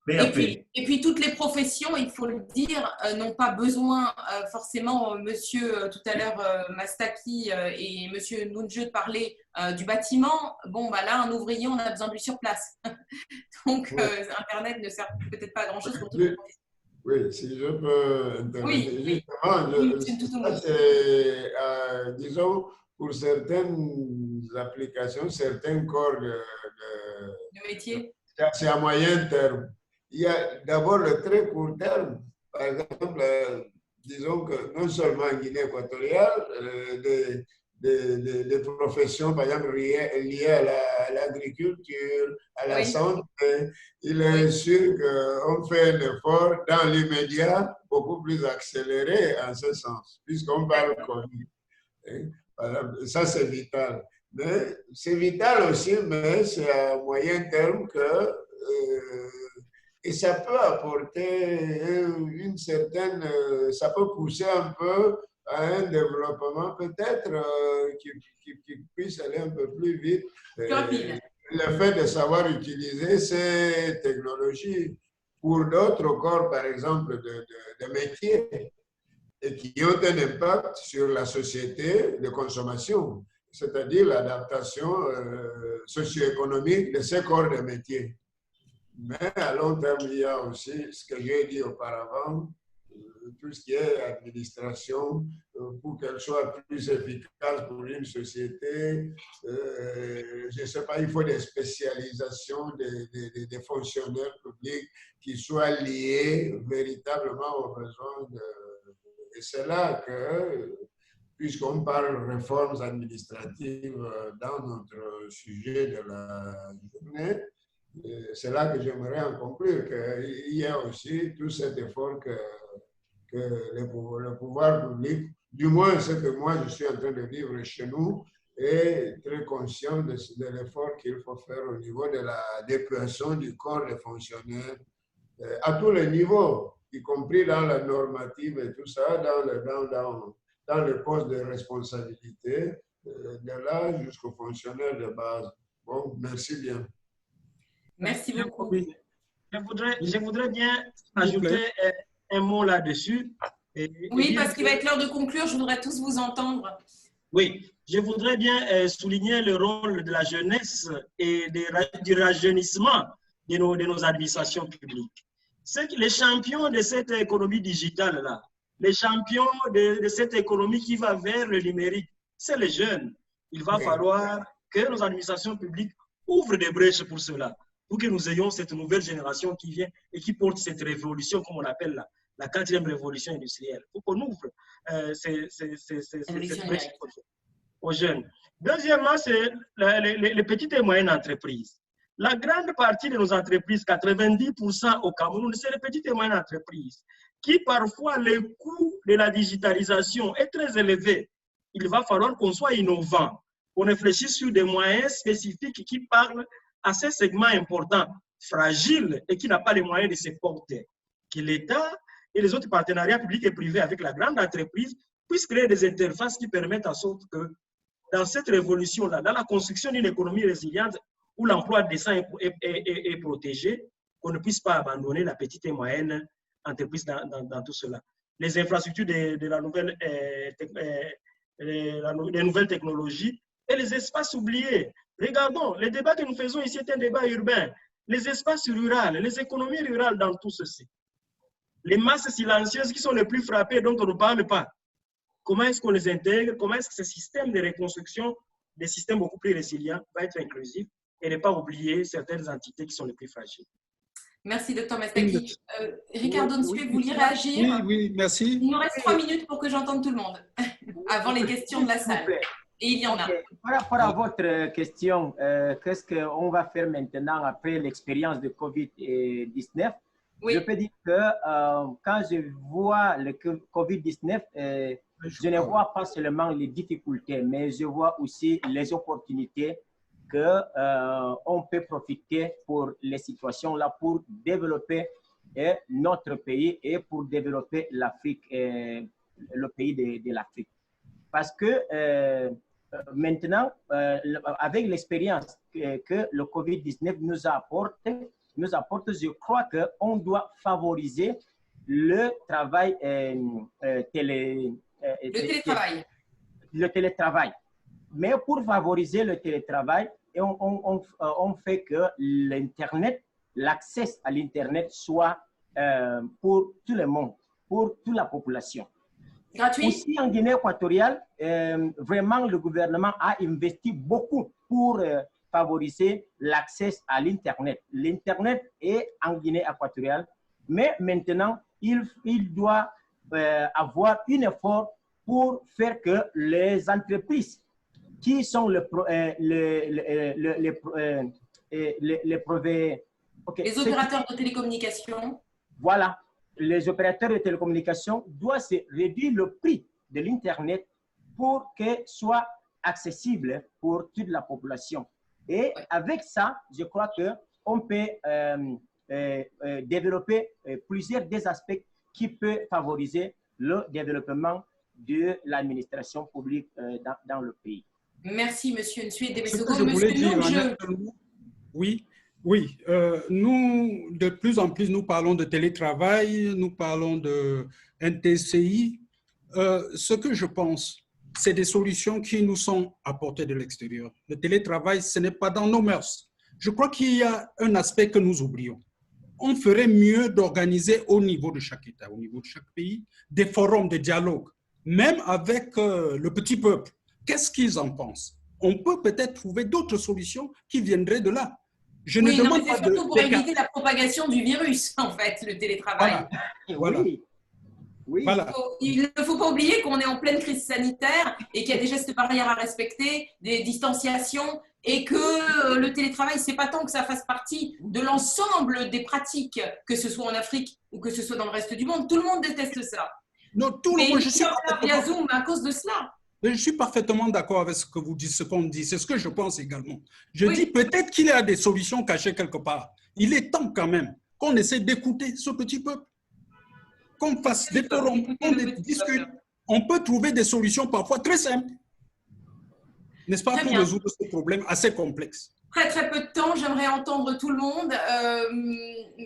Et puis toutes les professions, il faut le dire, n'ont pas besoin forcément, monsieur tout à l'heure Mastaki et monsieur Nounjeu de parler du bâtiment. Bon, bah là, un ouvrier, on a besoin de lui sur place. Donc, Internet ne sert peut-être pas à grand-chose pour toutes les professions. Oui, si je peux intervenir. Oui, Justement, disons, pour certaines applications, certains corps de métier, c'est à moyen terme. Il y a d'abord le très court terme. Par exemple, disons que non seulement en Guinée équatoriale, des professions, par exemple, liées à l'agriculture, à la santé, il est sûr qu'on fait un effort dans l'immédiat beaucoup plus accéléré en ce sens, puisqu'on parle Covid. Ça, c'est vital. Mais c'est vital aussi, mais c'est à moyen terme que et ça peut apporter une certaine, ça peut pousser un peu à un développement peut-être qui puisse aller un peu plus vite. Le fait de savoir utiliser ces technologies pour d'autres corps, par exemple, de métiers, et qui ont un impact sur la société de consommation, c'est-à-dire l'adaptation socio-économique de ces corps de métiers. Mais à long terme, il y a aussi ce que j'ai dit auparavant, tout ce qui est administration pour qu'elle soit plus efficace pour une société. Je ne sais pas, il faut des spécialisations des fonctionnaires publics qui soient liés véritablement aux besoins et c'est là que, puisqu'on parle de réformes administratives dans notre sujet de la journée, c'est là que j'aimerais en conclure qu'il y a aussi tout cet effort que le pouvoir public, du moins ce que moi je suis en train de vivre chez nous, est très conscient de l'effort qu'il faut faire au niveau de la déploiement du corps des fonctionnaires à tous les niveaux, y compris dans la normative et tout ça, dans le poste de responsabilité, de là jusqu'aux fonctionnaires de base. Bon, merci bien. Merci beaucoup. Oui. Je voudrais bien ajouter un mot là-dessus. Oui, parce qu'il va être l'heure de conclure, je voudrais tous vous entendre. Oui, je voudrais bien souligner le rôle de la jeunesse et du rajeunissement de nos administrations publiques. C'est que les champions de cette économie digitale-là, les champions de cette économie qui va vers le numérique, c'est les jeunes. Il va falloir que nos administrations publiques ouvrent des brèches pour cela, pour que nous ayons cette nouvelle génération qui vient et qui porte cette révolution, comme on l'appelle la 4e révolution industrielle. Il faut qu'on ouvre cette brèche aux jeunes. Deuxièmement, c'est les petites et moyennes entreprises. La grande partie de nos entreprises, 90% au Cameroun, c'est les petites et moyennes entreprises qui, parfois, le coût de la digitalisation est très élevé. Il va falloir qu'on soit innovant, qu'on réfléchisse sur des moyens spécifiques qui parlent à ces segments importants, fragiles et qui n'ont pas les moyens de se porter. Que l'État et les autres partenariats publics et privés avec la grande entreprise puissent créer des interfaces qui permettent en sorte que dans cette révolution-là, dans la construction d'une économie résiliente où l'emploi décent est protégé, qu'on ne puisse pas abandonner la petite et moyenne entreprise dans tout cela. Les infrastructures de les nouvelles technologies et les espaces oubliés. Regardons, le débat que nous faisons ici est un débat urbain. Les espaces ruraux, les économies rurales dans tout ceci. Les masses silencieuses qui sont les plus frappées dont on ne parle pas. Comment est-ce qu'on les intègre? Comment est-ce que ce système de reconstruction, des systèmes beaucoup plus résilients, va être inclusif et ne pas oublier certaines entités qui sont les plus fragiles? Merci, Dr Mastaki. Ricardo Nsue, vous vouliez réagir? Oui, merci. Il nous reste 3 minutes pour que j'entende tout le monde, avant les questions de la salle. Et il y en a. Par rapport à votre question, qu'est-ce qu'on va faire maintenant après l'expérience de COVID-19? Oui. Je peux dire que quand je vois le COVID-19, je ne vois pas seulement les difficultés, mais je vois aussi les opportunités qu'on peut profiter pour les situations-là pour développer notre pays et pour développer l'Afrique, le pays de l'Afrique. Parce que maintenant, avec l'expérience que le COVID-19 nous apporte, je crois qu'on doit favoriser le travail le télétravail. Mais pour favoriser le télétravail, on fait que l'Internet, l'accès à l'Internet soit pour tout le monde, pour toute la population. Gratuit. Aussi en Guinée équatoriale, vraiment le gouvernement a investi beaucoup pour favoriser l'accès à l'Internet. L'Internet est en Guinée équatoriale, mais maintenant, il doit avoir un effort pour faire que les entreprises qui sont les opérateurs de télécommunications. Voilà, les opérateurs de télécommunications doivent se réduire le prix de l'Internet pour que soit accessible pour toute la population. Et avec ça, je crois qu'on peut développer plusieurs des aspects qui peuvent favoriser le développement de l'administration publique dans le pays. Merci, Monsieur Nsue Demesogo. Je voulais dire, oui, nous, de plus en plus, nous parlons de télétravail, nous parlons de NTCI. Ce que je pense, c'est des solutions qui nous sont apportées de l'extérieur. Le télétravail, ce n'est pas dans nos mœurs. Je crois qu'il y a un aspect que nous oublions. on ferait mieux d'organiser au niveau de chaque État, au niveau de chaque pays, des forums, des dialogues, même avec le petit peuple. Qu'est-ce qu'ils en pensent? On peut peut-être trouver d'autres solutions qui viendraient de là. Je ne demande pas de... C'est surtout pour éviter la propagation du virus, en fait, le télétravail. Voilà. Oui. Oui. Voilà. Il ne faut pas oublier qu'on est en pleine crise sanitaire et qu'il y a des gestes barrières à respecter, des distanciations, et que le télétravail, c'est pas tant que ça fasse partie de l'ensemble des pratiques, que ce soit en Afrique ou que ce soit dans le reste du monde. Tout le monde déteste ça. Non, tout le monde, je suis via Zoom à cause de cela. Je suis parfaitement d'accord avec ce que vous dites, ce qu'on dit. C'est ce que je pense également. Je dis peut-être qu'il y a des solutions cachées quelque part. Il est temps quand même qu'on essaie d'écouter ce petit peuple, qu'on fasse des forums, qu'on discute. On peut trouver des solutions parfois très simples, n'est-ce pas, pour résoudre ce problème assez complexe. Très peu de temps, j'aimerais entendre tout le monde.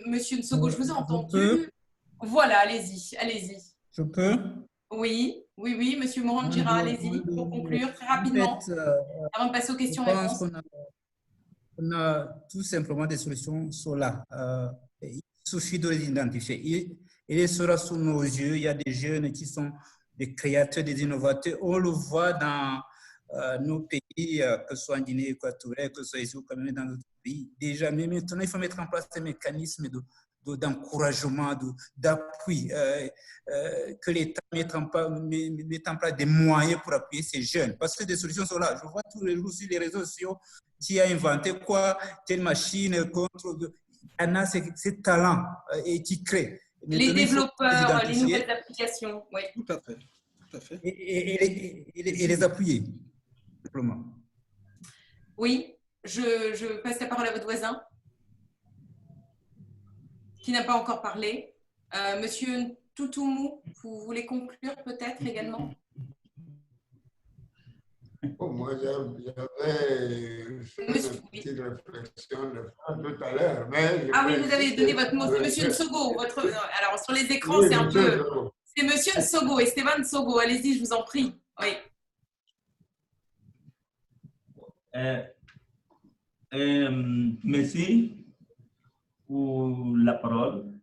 Monsieur Nsogo, je vous ai entendu. Voilà, allez-y. Je peux? Oui, Monsieur Morangira, allez-y, pour conclure très rapidement, avant de passer aux questions-réponses. On a tout simplement des solutions sont là. Il suffit de les identifier. Il sera sous nos yeux. Il y a des jeunes qui sont des créateurs, des innovateurs. On le voit dans nos pays, que ce soit en Guinée équatoriale, que ce soit ici ou quand même dans d'autres pays. Déjà, mais maintenant, il faut mettre en place des mécanismes d'encouragement, d'appui, que l'État mette en place des moyens pour appuyer ces jeunes. Parce que des solutions sont là. Je vois tous les jours sur les réseaux sociaux qui a inventé quoi, telle machine contre... Il y en a ces talents et qui créent. Les développeurs, les nouvelles applications. Oui. Tout à fait. Et les appuyer, simplement. Oui, je passe la parole à votre voisin qui n'a pas encore parlé. Monsieur Toutoumou, vous voulez conclure peut-être également? Moi, j'avais fait une petite réflexion tout à l'heure. Oui, vous avez donné votre mot. C'est Monsieur Nsogo. Alors, sur les écrans, c'est un peu... C'est Monsieur Nsogo, Esteban Nsogo. Allez-y, je vous en prie. Oui. Merci pour la parole.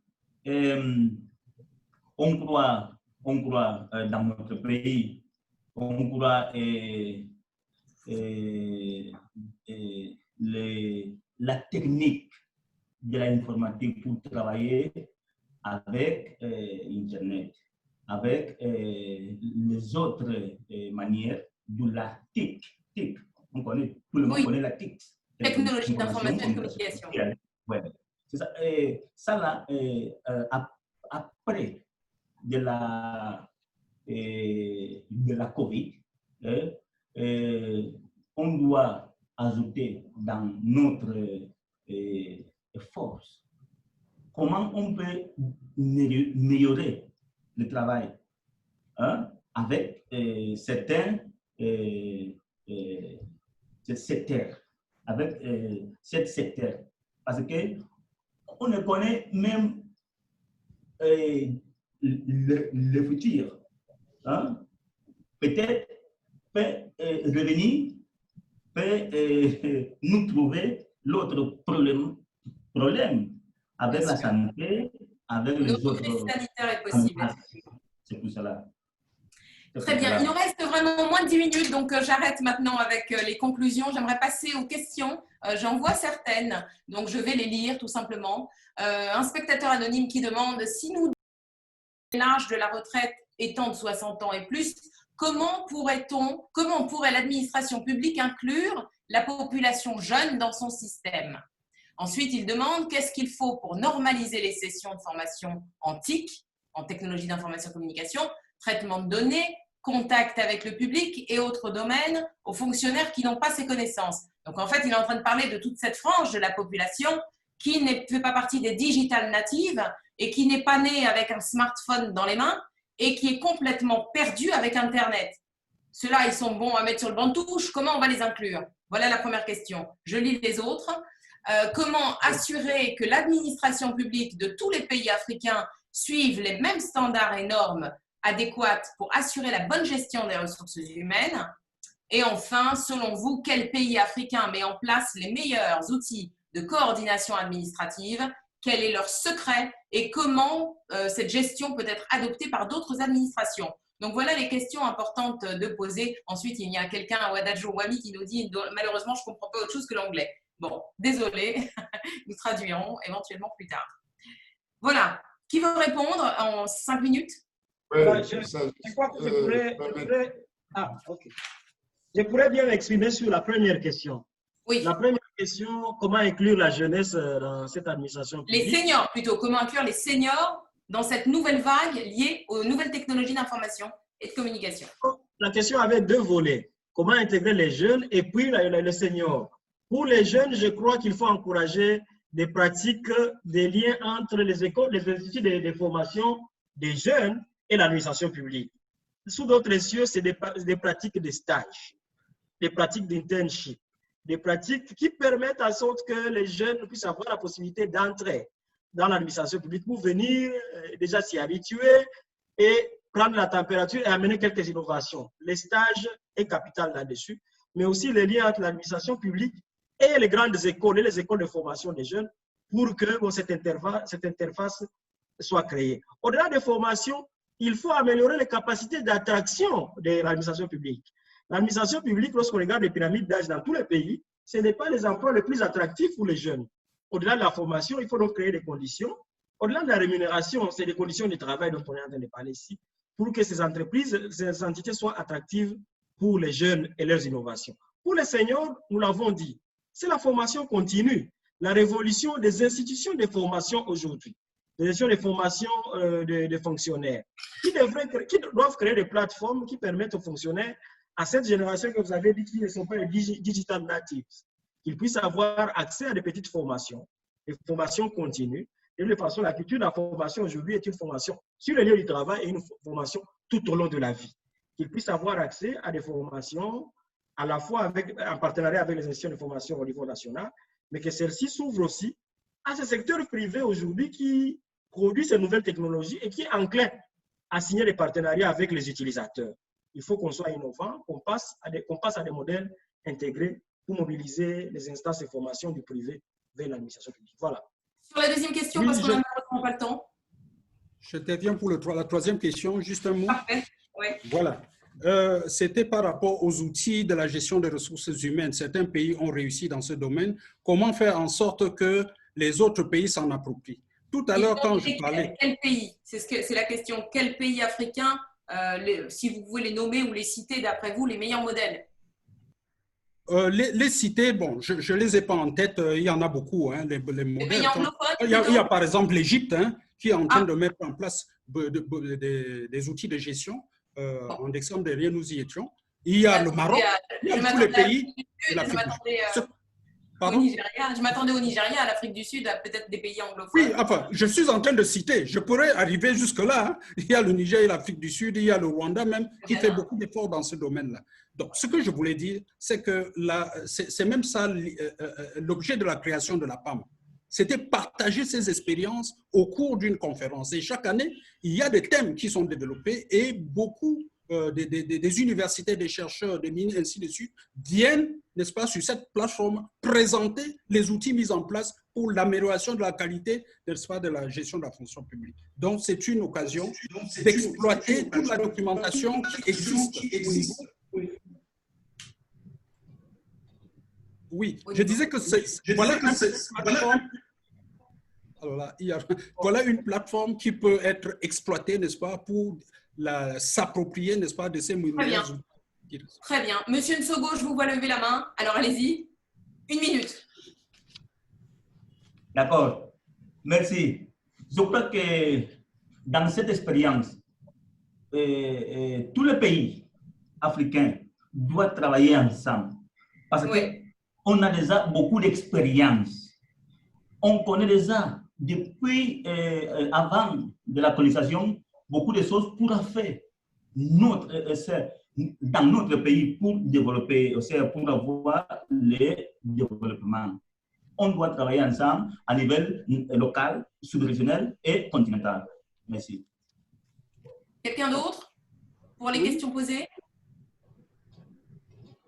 On croit dans notre pays, on croit la technique de l'informatique pour travailler avec Internet, avec les autres manières de la TIC. On connaît, tout le monde connaît la TIC. Technologie d'information et de communication. Ouais. C'est ça. Ça là, après de la COVID, on doit ajouter dans notre force comment on peut améliorer le travail avec certains secteurs, avec cet secteur. Parce que on ne connaît même le futur. Peut-être peut revenir, peut nous trouver l'autre problème avec la santé, avec les autres. Crise sanitaire est possible. C'est tout cela. Très bien. Il nous reste vraiment moins de 10 minutes, donc j'arrête maintenant avec les conclusions. J'aimerais passer aux questions. J'en vois certaines, donc je vais les lire tout simplement. Un spectateur anonyme qui demande si nous l'âge de la retraite étant de 60 ans et plus, comment pourrait l'administration publique inclure la population jeune dans son système? Ensuite, il demande qu'est-ce qu'il faut pour normaliser les sessions de formation en TIC, en technologie d'information et communication, traitement de données, contact avec le public et autres domaines aux fonctionnaires qui n'ont pas ces connaissances. Donc, en fait, il est en train de parler de toute cette frange de la population qui ne fait pas partie des digital natives et qui n'est pas née avec un smartphone dans les mains et qui est complètement perdue avec Internet. Ceux-là, ils sont bons à mettre sur le banc de touche. Comment on va les inclure? Voilà la première question. Je lis les autres. Comment assurer que l'administration publique de tous les pays africains suive les mêmes standards et normes adéquates pour assurer la bonne gestion des ressources humaines? Et enfin, selon vous, quel pays africain met en place les meilleurs outils de coordination administrative quel est leur secret et comment cette gestion peut être adoptée par d'autres administrations. Donc, voilà les questions importantes de poser. Ensuite, il y a quelqu'un à Wadadjo Wami qui nous dit « Malheureusement, je ne comprends pas autre chose que l'anglais ». Bon, désolé, nous traduirons éventuellement plus tard. Voilà. Qui veut répondre en 5 minutes? Je crois que je pourrais bien m'exprimer sur la première question. Oui. La première question, comment inclure la jeunesse dans cette administration publique? Les seniors plutôt, comment inclure les seniors dans cette nouvelle vague liée aux nouvelles technologies d'information et de communication? La question avait deux volets. Comment intégrer les jeunes et puis les seniors? Pour les jeunes, je crois qu'il faut encourager des pratiques, des liens entre les écoles, les instituts de formation des jeunes et l'administration publique. Sous d'autres cieux, c'est des pratiques de stage, des pratiques d'internship, des pratiques qui permettent à sorte que les jeunes puissent avoir la possibilité d'entrer dans l'administration publique pour venir déjà s'y habituer et prendre la température et amener quelques innovations. Les stages est capital là-dessus, mais aussi les liens entre l'administration publique et les grandes écoles et les écoles de formation des jeunes pour que cette interface soit créée. Au-delà des formations, il faut améliorer les capacités d'attraction de l'administration publique. L'administration publique, lorsqu'on regarde les pyramides d'âge dans tous les pays, ce n'est pas les emplois les plus attractifs pour les jeunes. Au-delà de la formation, il faut donc créer des conditions. Au-delà de la rémunération, c'est les conditions de travail dont on est en train de parler ici, pour que ces entreprises, ces entités soient attractives pour les jeunes et leurs innovations. Pour les seniors, nous l'avons dit, c'est la formation continue, la révolution des institutions de formation aujourd'hui, des institutions de formation de fonctionnaires, qui doivent créer des plateformes qui permettent aux fonctionnaires, à cette génération que vous avez dit qui ne sont pas les digital natives, qu'ils puissent avoir accès à des petites formations, des formations continues. Et de toute façon, la culture de la formation aujourd'hui est une formation sur le lieu du travail et une formation tout au long de la vie. Qu'ils puissent avoir accès à des formations à la fois en partenariat avec les institutions de formation au niveau national, mais que celles-ci s'ouvrent aussi à ce secteur privé aujourd'hui qui produit ces nouvelles technologies et qui est enclin à signer des partenariats avec les utilisateurs. Il faut qu'on soit innovant, qu'on passe à des modèles intégrés pour mobiliser les instances de formation du privé vers l'administration publique. Voilà. Sur la deuxième question, oui, parce qu'on n'a malheureusement pas le temps. Je t'interviens pour la troisième question, juste un mot. Parfait. Ouais. Voilà. C'était par rapport aux outils de la gestion des ressources humaines. Certains pays ont réussi dans ce domaine. Comment faire en sorte que les autres pays s'en approprient? Tout à l'heure, quand je parlais… Quel pays? C'est la question. Quel pays africain, si vous pouvez les nommer ou les citer d'après vous, les meilleurs modèles? Les cités, bon, je ne les ai pas en tête, il y en a beaucoup, hein, les modèles. Il y a par exemple l'Égypte, hein, qui est en train de mettre en place des outils de gestion. En décembre dernier, nous y étions. Il y a le Maroc, il y a tous les pays de l'Afrique du Sud. Je m'attendais au Nigeria, à l'Afrique du Sud, à peut-être des pays anglophones. Oui, enfin, je suis en train de citer, je pourrais arriver jusque-là. Hein. Il y a le Niger et l'Afrique du Sud, il y a le Rwanda même, qui fait beaucoup d'efforts dans ce domaine-là. Donc, ce que je voulais dire, c'est que c'est même ça l'objet de la création de la PAM. C'était partager ces expériences au cours d'une conférence. Et chaque année, il y a des thèmes qui sont développés et beaucoup des universités, des chercheurs, des mines, ainsi de suite, viennent, n'est-ce pas, sur cette plateforme, présenter les outils mis en place pour l'amélioration de la qualité, n'est-ce pas, de la gestion de la fonction publique. Donc, c'est une occasion d'exploiter toute la documentation qui existe au niveau. Oui, je disais que voilà une plateforme qui peut être exploitée, n'est-ce pas, pour s'approprier, n'est-ce pas, de ces mouvements. Très bien. Monsieur Nsogo, je vous vois lever la main. Alors, allez-y. 1 minute. D'accord. Merci. Je crois que dans cette expérience, tous les pays africains doivent travailler ensemble. Parce qu'on a déjà beaucoup d'expérience. On connaît déjà, depuis avant de la colonisation, beaucoup de choses pour faire dans notre pays pour développer, pour avoir le développement. On doit travailler ensemble à niveau local, sous-régional et continental. Merci. Quelqu'un d'autre pour les questions posées?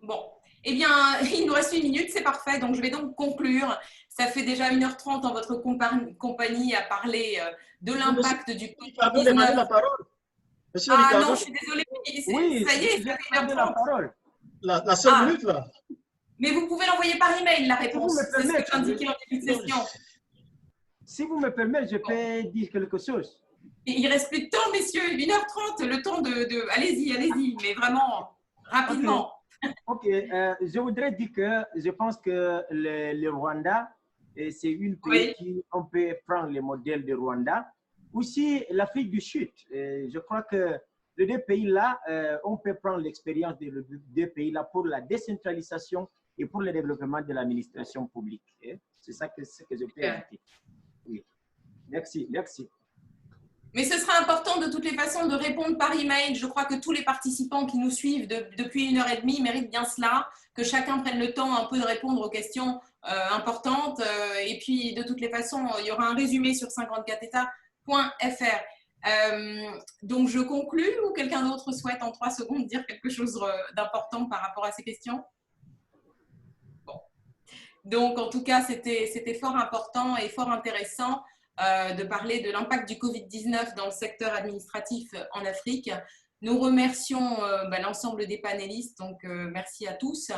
Bon. Eh bien, il nous reste 1 minute, c'est parfait. Donc, je vais donc conclure Ça fait déjà 1h30 en votre compagnie à parler de l'impact du Covid-19. la parole. Monsieur ah Ricardo, non, je suis désolée. Oui, ça y est, ça fait 1h30. la parole. La seule minute là. Mais vous pouvez l'envoyer par email, la réponse. me C'est ce que j'indiquais en début de session. Si vous me permettez, je peux dire quelque chose. Il ne reste plus de temps, messieurs. 1h30, le temps de... Allez-y, mais vraiment, rapidement. Ok, je voudrais dire que je pense que le Rwanda, c'est une pays qui on peut prendre le modèle de Rwanda. Aussi, l'Afrique du Sud. Je crois que les deux pays-là, on peut prendre l'expérience des deux pays-là pour la décentralisation et pour le développement de l'administration publique. C'est ça que je peux dire. Oui. Merci. Mais ce sera important de toutes les façons de répondre par email. Je crois que tous les participants qui nous suivent depuis 1h30 méritent bien cela, que chacun prenne le temps un peu de répondre aux questions importantes. Et puis, de toutes les façons, il y aura un résumé sur 54états.fr. Donc, je conclus ou quelqu'un d'autre souhaite en 3 secondes dire quelque chose d'important par rapport à ces questions? Bon. Donc, en tout cas, c'était fort important et fort intéressant de parler de l'impact du Covid-19 dans le secteur administratif en Afrique. Nous remercions l'ensemble des panélistes, donc merci à tous,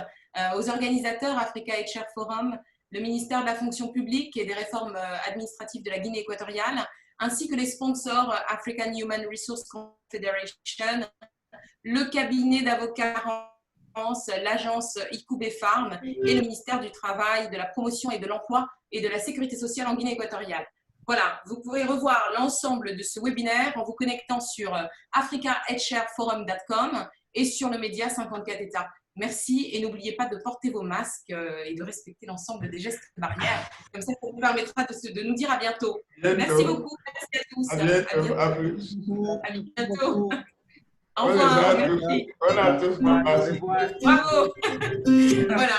aux organisateurs Africa HR Forum, le ministère de la fonction publique et des réformes administratives de la Guinée équatoriale, ainsi que les sponsors African Human Resource Confederation, le cabinet d'avocats, l'agence ICUB Farm et le ministère du Travail, de la Promotion et de l'Emploi et de la Sécurité sociale en Guinée équatoriale. Voilà, vous pouvez revoir l'ensemble de ce webinaire en vous connectant sur africahrforum.com et sur le média 54 États. Merci et n'oubliez pas de porter vos masques et de respecter l'ensemble des gestes barrières. Comme ça, ça nous permettra de nous dire à bientôt. Merci beaucoup. Merci à tous. À bientôt. À bientôt. Au revoir. Merci. On a tous Bravo. Voilà.